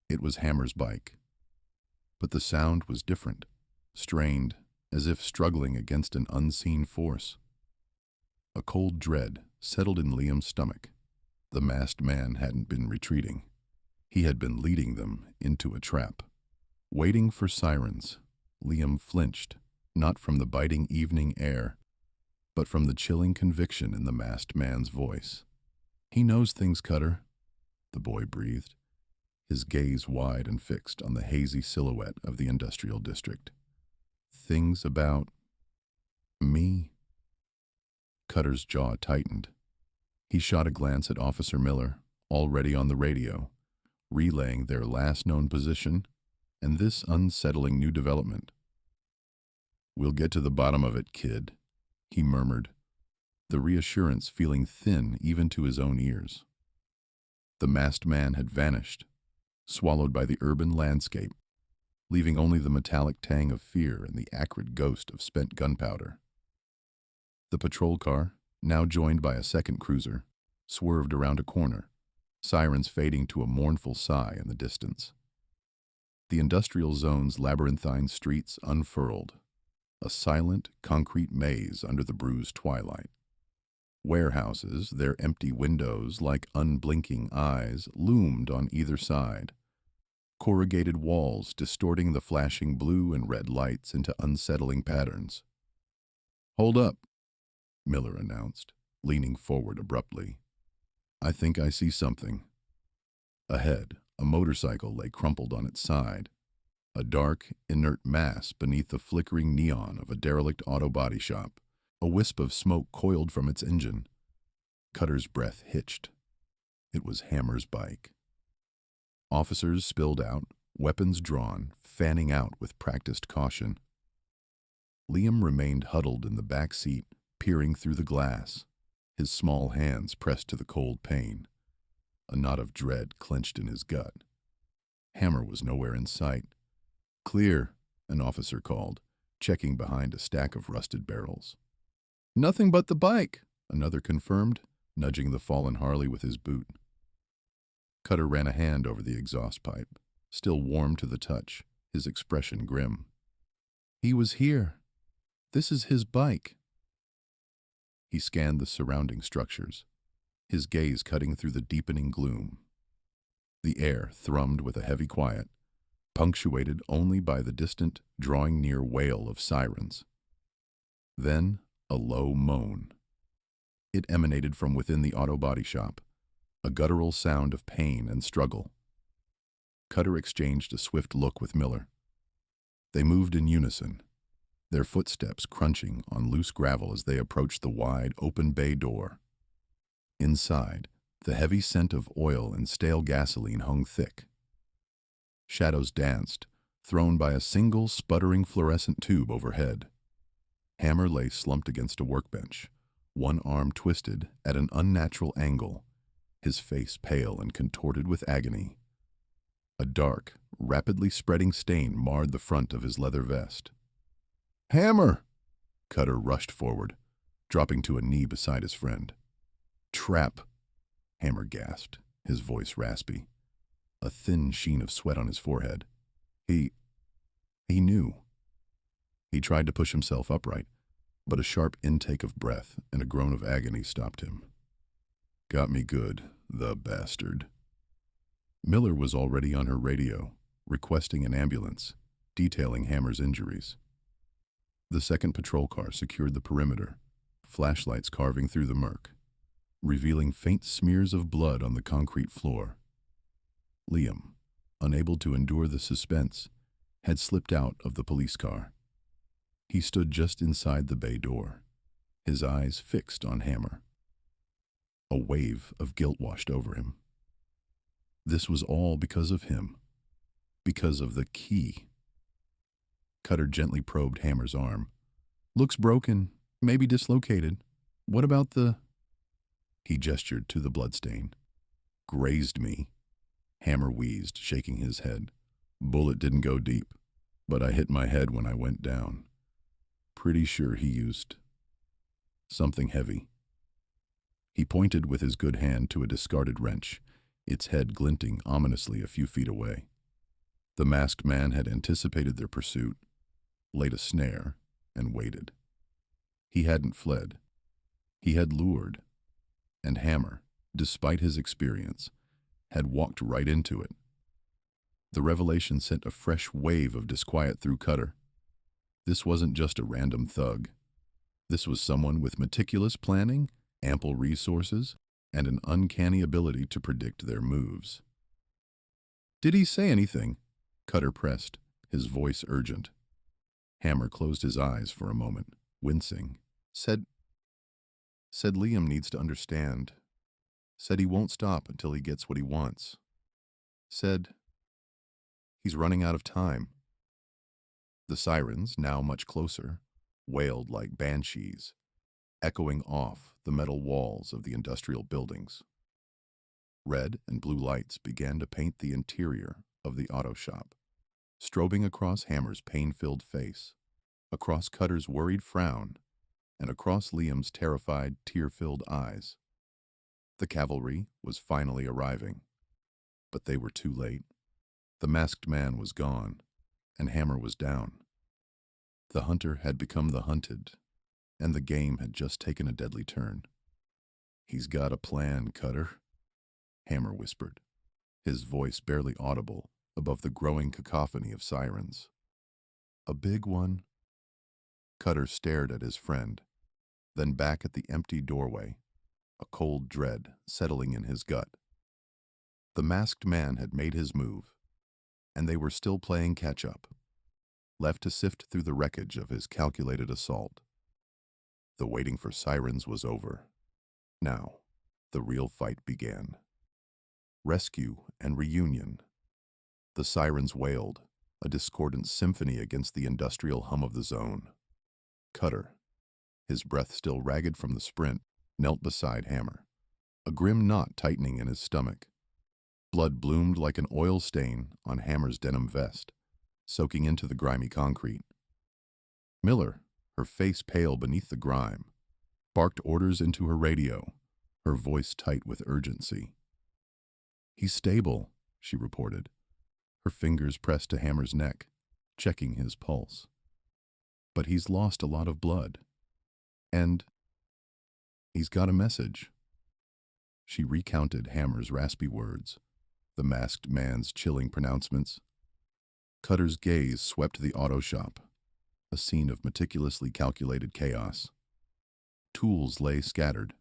It was Hammer's bike. But the sound was different, strained, as if struggling against an unseen force. A cold dread settled in Liam's stomach. The masked man hadn't been retreating. He had been leading them into a trap. Waiting for sirens, Liam flinched, not from the biting evening air, but from the chilling conviction in the masked man's voice. "He knows things, Cutter," the boy breathed, his gaze wide and fixed on the hazy silhouette of the industrial district. "Things about me?" Cutter's jaw tightened. He shot a glance at Officer Miller, already on the radio, relaying their last known position and this unsettling new development. "We'll get to the bottom of it, kid," he murmured, the reassurance feeling thin even to his own ears. The masked man had vanished, swallowed by the urban landscape, leaving only the metallic tang of fear and the acrid ghost of spent gunpowder. The patrol car, now joined by a second cruiser, swerved around a corner, sirens fading to a mournful sigh in the distance. The industrial zone's labyrinthine streets unfurled, a silent, concrete maze under the bruised twilight. Warehouses, their empty windows like unblinking eyes, loomed on either side, corrugated walls distorting the flashing blue and red lights into unsettling patterns. "Hold up," Miller announced, leaning forward abruptly. "I think I see something." Ahead, a motorcycle lay crumpled on its side, a dark, inert mass beneath the flickering neon of a derelict auto body shop. A wisp of smoke coiled from its engine. Cutter's breath hitched. It was Hammer's bike. Officers spilled out, weapons drawn, fanning out with practiced caution. Liam remained huddled in the back seat, peering through the glass, his small hands pressed to the cold pane. A knot of dread clenched in his gut. Hammer was nowhere in sight. "Clear," an officer called, checking behind a stack of rusted barrels. "Nothing but the bike," another confirmed, nudging the fallen Harley with his boot. Cutter ran a hand over the exhaust pipe, still warm to the touch, his expression grim. "He was here. This is his bike." He scanned the surrounding structures, his gaze cutting through the deepening gloom. The air thrummed with a heavy quiet, punctuated only by the distant, drawing near wail of sirens. Then, a low moan. It emanated from within the auto body shop, a guttural sound of pain and struggle. Cutter exchanged a swift look with Miller. They moved in unison, their footsteps crunching on loose gravel as they approached the wide, open bay door. Inside, the heavy scent of oil and stale gasoline hung thick. Shadows danced, thrown by a single sputtering fluorescent tube overhead. Hammer lay slumped against a workbench, one arm twisted at an unnatural angle, his face pale and contorted with agony. A dark, rapidly spreading stain marred the front of his leather vest. "Hammer!" Cutter rushed forward, dropping to a knee beside his friend. "Trap!" Hammer gasped, his voice raspy, a thin sheen of sweat on his forehead. He knew. He tried to push himself upright, but a sharp intake of breath and a groan of agony stopped him. "Got me good, the bastard." Miller was already on her radio, requesting an ambulance, detailing Hammer's injuries. The second patrol car secured the perimeter, flashlights carving through the murk, revealing faint smears of blood on the concrete floor. Liam, unable to endure the suspense, had slipped out of the police car. He stood just inside the bay door, his eyes fixed on Hammer. A wave of guilt washed over him. This was all because of him, because of the key. Cutter gently probed Hammer's arm. "Looks broken, maybe dislocated. What about the—" He gestured to the bloodstain. "Grazed me." Hammer wheezed, shaking his head. "Bullet didn't go deep, but I hit my head when I went down. Pretty sure he used something heavy." He pointed with his good hand to a discarded wrench, its head glinting ominously a few feet away. The masked man had anticipated their pursuit, laid a snare, and waited. He hadn't fled. He had lured, and Hammer, despite his experience, had walked right into it. The revelation sent a fresh wave of disquiet through Cutter. This wasn't just a random thug. This was someone with meticulous planning, ample resources, and an uncanny ability to predict their moves. "Did he say anything?" Cutter pressed, his voice urgent. Hammer closed his eyes for a moment, wincing. Said Liam needs to understand. Said he won't stop until he gets what he wants. Said he's running out of time. The sirens, now much closer, wailed like banshees, echoing off the metal walls of the industrial buildings. Red and blue lights began to paint the interior of the auto shop, strobing across Hammer's pain-filled face, across Cutter's worried frown, and across Liam's terrified, tear-filled eyes. The cavalry was finally arriving, but they were too late. The masked man was gone, and Hammer was down. The hunter had become the hunted, and the game had just taken a deadly turn. "He's got a plan, Cutter," Hammer whispered, his voice barely audible above the growing cacophony of sirens. "A big one." Cutter stared at his friend, then back at the empty doorway, a cold dread settling in his gut. The masked man had made his move, and they were still playing catch-up, left to sift through the wreckage of his calculated assault. The waiting for sirens was over. Now, the real fight began. Rescue and reunion. The sirens wailed, a discordant symphony against the industrial hum of the zone. Cutter, his breath still ragged from the sprint, knelt beside Hammer, a grim knot tightening in his stomach. Blood bloomed like an oil stain on Hammer's denim vest, soaking into the grimy concrete. Miller, her face pale beneath the grime, barked orders into her radio, her voice tight with urgency. "He's stable," she reported, her fingers pressed to Hammer's neck, checking his pulse. "But he's lost a lot of blood. And he's got a message." She recounted Hammer's raspy words, the masked man's chilling pronouncements. Cutter's gaze swept the auto shop, a scene of meticulously calculated chaos. Tools lay scattered,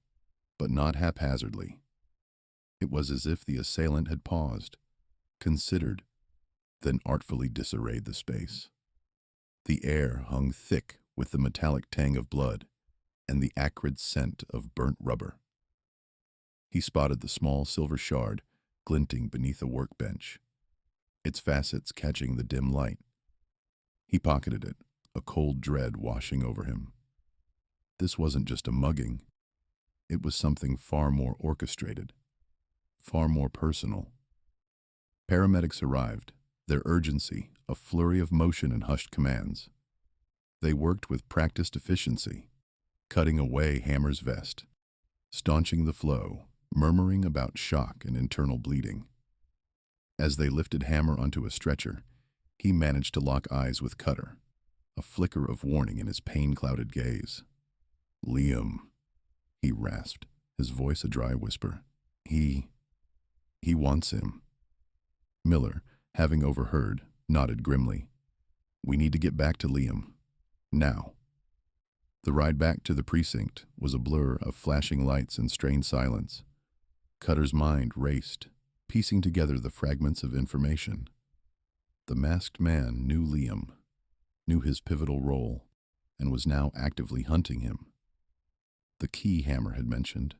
but not haphazardly. It was as if the assailant had paused, considered, then artfully disarrayed the space. The air hung thick with the metallic tang of blood and the acrid scent of burnt rubber. He spotted the small silver shard glinting beneath a workbench, its facets catching the dim light. He pocketed it, a cold dread washing over him. This wasn't just a mugging. It was something far more orchestrated, far more personal. Paramedics arrived, their urgency a flurry of motion and hushed commands. They worked with practiced efficiency, cutting away Hammer's vest, staunching the flow, murmuring about shock and internal bleeding. As they lifted Hammer onto a stretcher, he managed to lock eyes with Cutter, a flicker of warning in his pain-clouded gaze. "Liam," he rasped, his voice a dry whisper. He wants him." Miller, having overheard, nodded grimly. "We need to get back to Liam. Now." The ride back to the precinct was a blur of flashing lights and strained silence. Cutter's mind raced, piecing together the fragments of information. The masked man knew Liam, knew his pivotal role, and was now actively hunting him. The key Hammer had mentioned.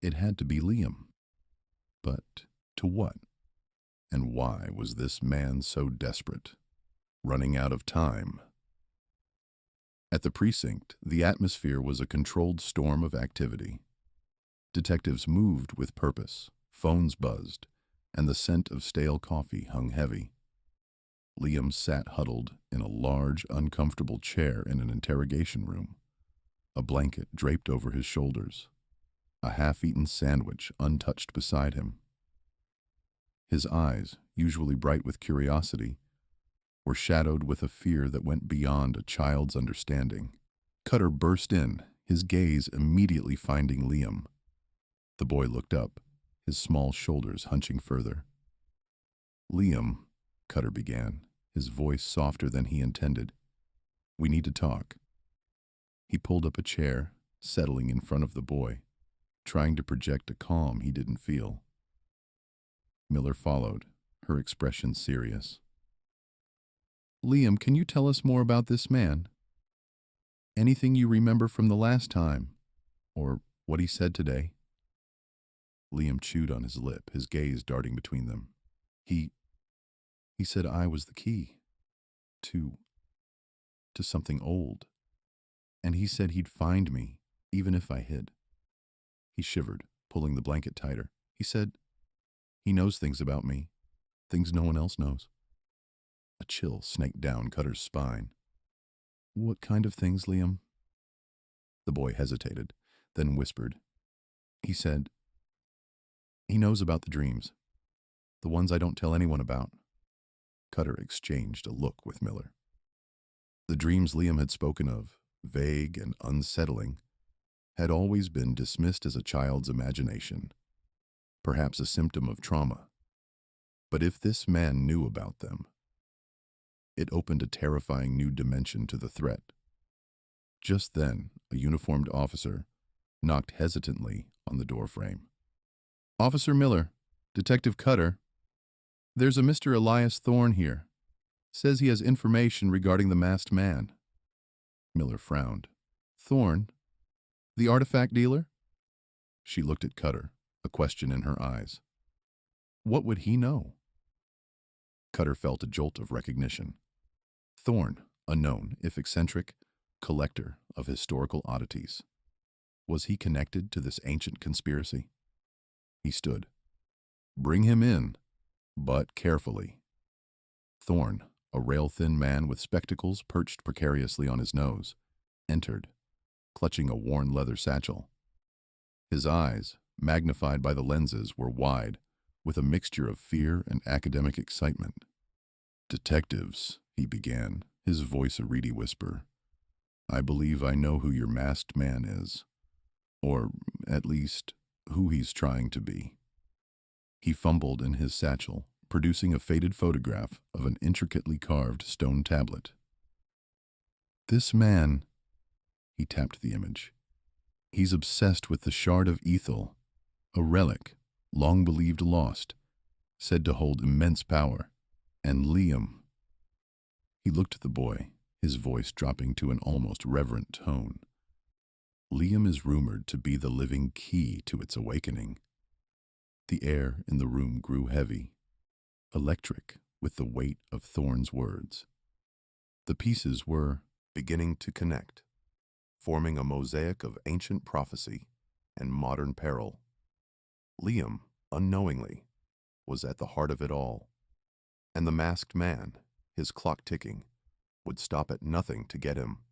It had to be Liam. But to what? And why was this man so desperate? Running out of time. At the precinct, the atmosphere was a controlled storm of activity. Detectives moved with purpose, phones buzzed, and the scent of stale coffee hung heavy. Liam sat huddled in a large, uncomfortable chair in an interrogation room, a blanket draped over his shoulders, a half-eaten sandwich untouched beside him. His eyes, usually bright with curiosity, were shadowed with a fear that went beyond a child's understanding. Cutter burst in, his gaze immediately finding Liam. The boy looked up, his small shoulders hunching further. "Liam," Cutter began, his voice softer than he intended. "We need to talk." He pulled up a chair, settling in front of the boy, trying to project a calm he didn't feel. Miller followed, her expression serious. "Liam, can you tell us more about this man? Anything you remember from the last time, or what he said today?" Liam chewed on his lip, his gaze darting between them. He said I was the key to something old, and he said he'd find me, even if I hid. He shivered, pulling the blanket tighter. He said he knows things about me, things no one else knows. A chill snaked down Cutter's spine. "What kind of things, Liam?" The boy hesitated, then whispered. He said he knows about the dreams, the ones I don't tell anyone about. Cutter exchanged a look with Miller. The dreams Liam had spoken of, vague and unsettling, had always been dismissed as a child's imagination, perhaps a symptom of trauma. But if this man knew about them, it opened a terrifying new dimension to the threat. Just then, a uniformed officer knocked hesitantly on the doorframe. "Officer Miller, Detective Cutter. There's a Mr. Elias Thorne here. Says he has information regarding the masked man." Miller frowned. "Thorne? The artifact dealer?" She looked at Cutter, a question in her eyes. What would he know? Cutter felt a jolt of recognition. Thorne, a known, if eccentric, collector of historical oddities. Was he connected to this ancient conspiracy? He stood. "Bring him in, but carefully." Thorne, a rail-thin man with spectacles perched precariously on his nose, entered, clutching a worn leather satchel. His eyes, magnified by the lenses, were wide, with a mixture of fear and academic excitement. "Detectives," he began, his voice a reedy whisper. "I believe I know who your masked man is. Or, at least, who he's trying to be." He fumbled in his satchel, producing a faded photograph of an intricately carved stone tablet. "This man," he tapped the image, "he's obsessed with the shard of Ethel, a relic, long believed lost, said to hold immense power. And Liam." He looked at the boy, his voice dropping to an almost reverent tone. "Liam is rumored to be the living key to its awakening." The air in the room grew heavy, electric with the weight of Thorne's words. The pieces were beginning to connect, forming a mosaic of ancient prophecy and modern peril. Liam, unknowingly, was at the heart of it all. And the masked man, his clock ticking, would stop at nothing to get him.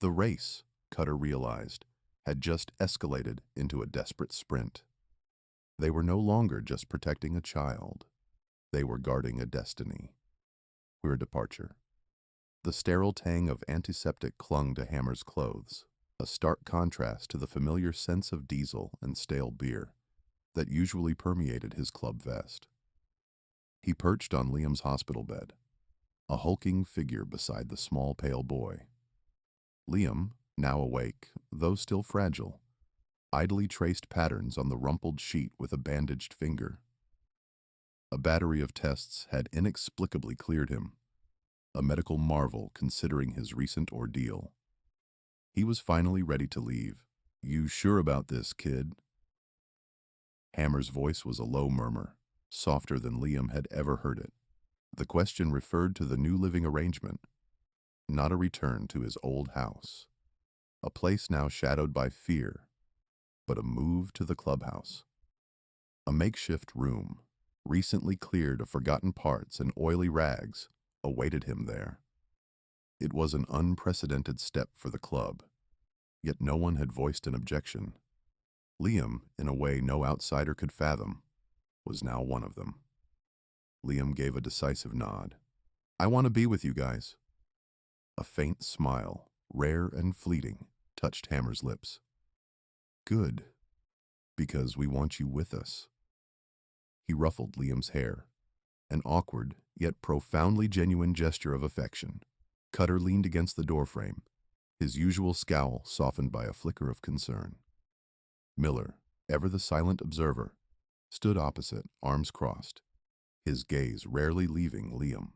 The race, Cutter realized, had just escalated into a desperate sprint. They were no longer just protecting a child. They were guarding a destiny. Queer departure. The sterile tang of antiseptic clung to Hammer's clothes, a stark contrast to the familiar sense of diesel and stale beer that usually permeated his club vest. He perched on Liam's hospital bed, a hulking figure beside the small, pale boy. Liam, now awake, though still fragile, idly traced patterns on the rumpled sheet with a bandaged finger. A battery of tests had inexplicably cleared him, a medical marvel considering his recent ordeal. He was finally ready to leave. "You sure about this, kid?" Hammer's voice was a low murmur, softer than Liam had ever heard it. The question referred to the new living arrangement, not a return to his old house, a place now shadowed by fear, but a move to the clubhouse. A makeshift room, recently cleared of forgotten parts and oily rags, awaited him there. It was an unprecedented step for the club, yet no one had voiced an objection. Liam, in a way no outsider could fathom, was now one of them. Liam gave a decisive nod. "I want to be with you guys." A faint smile, rare and fleeting, touched Hammer's lips. Good, because we want you with us. He ruffled Liam's hair, an awkward yet profoundly genuine gesture of affection. Cutter leaned against the doorframe, his usual scowl softened by a flicker of concern. Miller, ever the silent observer, stood opposite, arms crossed, his gaze rarely leaving Liam.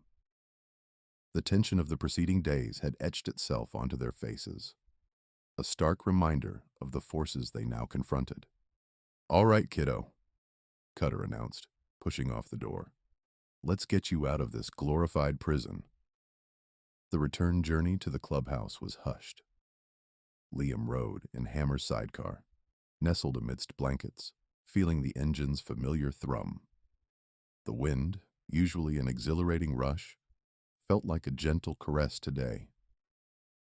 The tension of the preceding days had etched itself onto their faces, a stark reminder of the forces they now confronted. "All right, kiddo," Cutter announced, pushing off the door. "Let's get you out of this glorified prison." The return journey to the clubhouse was hushed. Liam rode in Hammer's sidecar, nestled amidst blankets, feeling the engine's familiar thrum. The wind, usually an exhilarating rush, felt like a gentle caress today,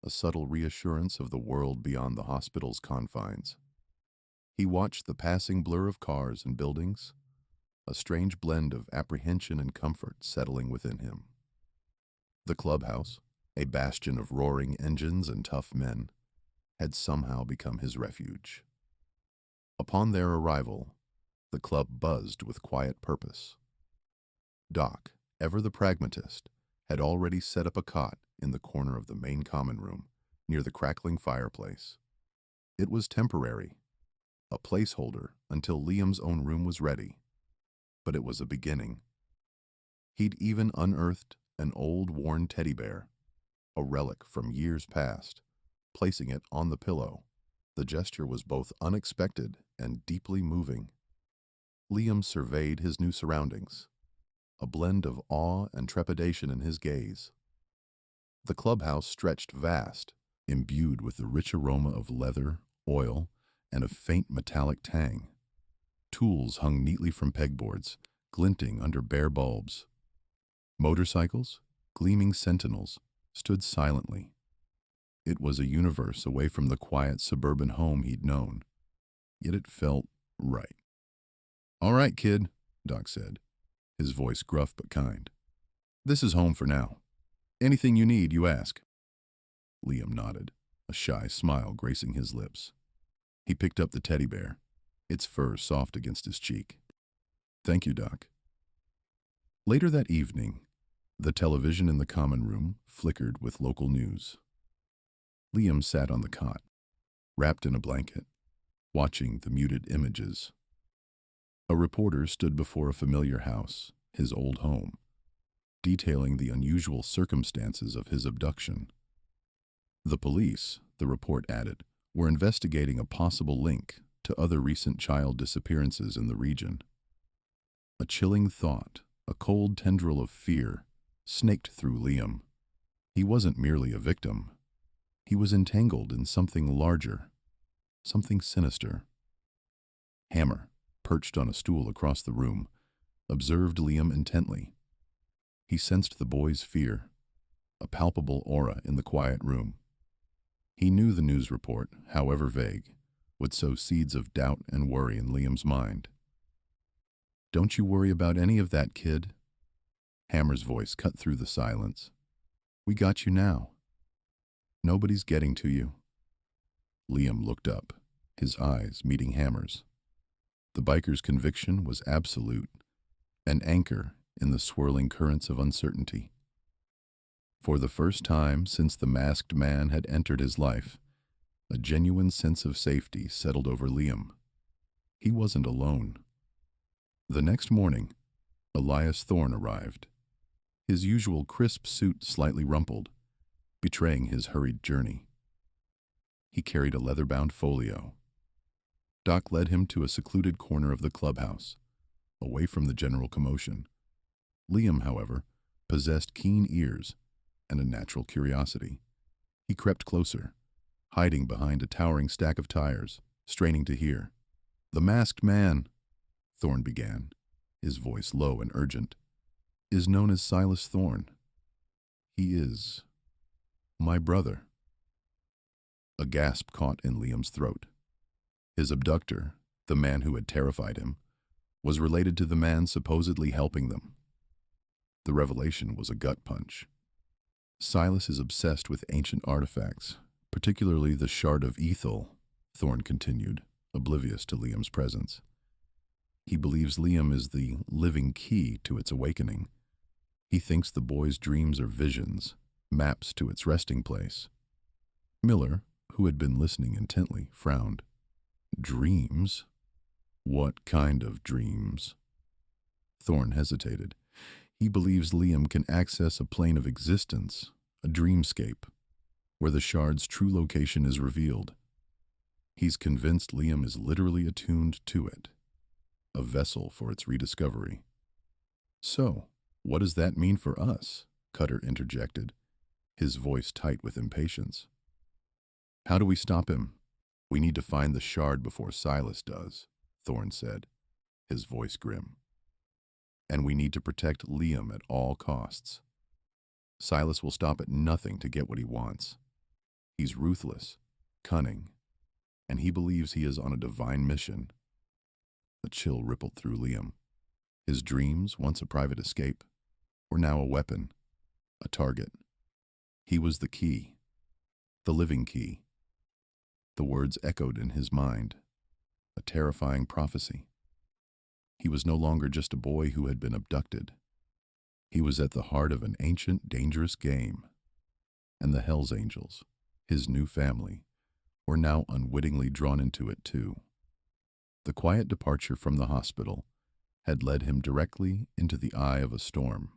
a subtle reassurance of the world beyond the hospital's confines. He watched the passing blur of cars and buildings, a strange blend of apprehension and comfort settling within him. The clubhouse, a bastion of roaring engines and tough men, had somehow become his refuge. Upon their arrival, the club buzzed with quiet purpose. Doc, ever the pragmatist, had already set up a cot in the corner of the main common room, near the crackling fireplace. It was temporary, a placeholder until Liam's own room was ready, but it was a beginning. He'd even unearthed an old worn teddy bear, a relic from years past, placing it on the pillow. The gesture was both unexpected and deeply moving. Liam surveyed his new surroundings, a blend of awe and trepidation in his gaze. The clubhouse stretched vast, imbued with the rich aroma of leather, oil, and a faint metallic tang. Tools hung neatly from pegboards, glinting under bare bulbs. Motorcycles, gleaming sentinels, stood silently. It was a universe away from the quiet suburban home he'd known, yet it felt right. "All right, kid," Doc said, his voice gruff but kind. "This is home for now. Anything you need, you ask." Liam nodded, a shy smile gracing his lips. He picked up the teddy bear, its fur soft against his cheek. "Thank you, Doc." Later that evening, the television in the common room flickered with local news. Liam sat on the cot, wrapped in a blanket, watching the muted images. A reporter stood before a familiar house, his old home, detailing the unusual circumstances of his abduction. The police, the report added, were investigating a possible link to other recent child disappearances in the region. A chilling thought, a cold tendril of fear, snaked through Liam. He wasn't merely a victim. He was entangled in something larger, something sinister. Hammer, perched on a stool across the room, observed Liam intently. He sensed the boy's fear, a palpable aura in the quiet room. He knew the news report, however vague, would sow seeds of doubt and worry in Liam's mind. "Don't you worry about any of that, kid." Hammer's voice cut through the silence. "We got you now. Nobody's getting to you." Liam looked up, his eyes meeting Hammer's. The biker's conviction was absolute, an anchor in the swirling currents of uncertainty. For the first time since the masked man had entered his life, a genuine sense of safety settled over Liam. He wasn't alone. The next morning, Elias Thorne arrived, his usual crisp suit slightly rumpled, betraying his hurried journey. He carried a leather-bound folio. Doc led him to a secluded corner of the clubhouse, away from the general commotion. Liam, however, possessed keen ears and a natural curiosity. He crept closer, hiding behind a towering stack of tires, straining to hear. "The masked man," Thorne began, his voice low and urgent, "is known as Silas Thorne. He is my brother." A gasp caught in Liam's throat. His abductor, the man who had terrified him, was related to the man supposedly helping them. The revelation was a gut punch. Silas is obsessed with ancient artifacts, Particularly the shard of Ethel, Thorne continued, oblivious to Liam's presence. He believes Liam is the living key to its awakening. He thinks the boy's dreams are visions, maps to its resting place. Miller, who had been listening intently, frowned. Dreams? What kind of dreams? Thorne hesitated. He believes Liam can access a plane of existence, a dreamscape, where the shard's true location is revealed. He's convinced Liam is literally attuned to it, a vessel for its rediscovery. So, what does that mean for us? Cutter interjected, his voice tight with impatience. How do we stop him? We need to find the shard before Silas does, Thorne said, his voice grim. And we need to protect Liam at all costs. Silas will stop at nothing to get what he wants. He's ruthless, cunning, and he believes he is on a divine mission. A chill rippled through Liam. His dreams, once a private escape, were now a weapon, a target. He was the key, the living key. The words echoed in his mind, a terrifying prophecy. He was no longer just a boy who had been abducted. He was at the heart of an ancient, dangerous game, and the Hells Angels, his new family, were now unwittingly drawn into it too. The quiet departure from the hospital had led him directly into the eye of a storm.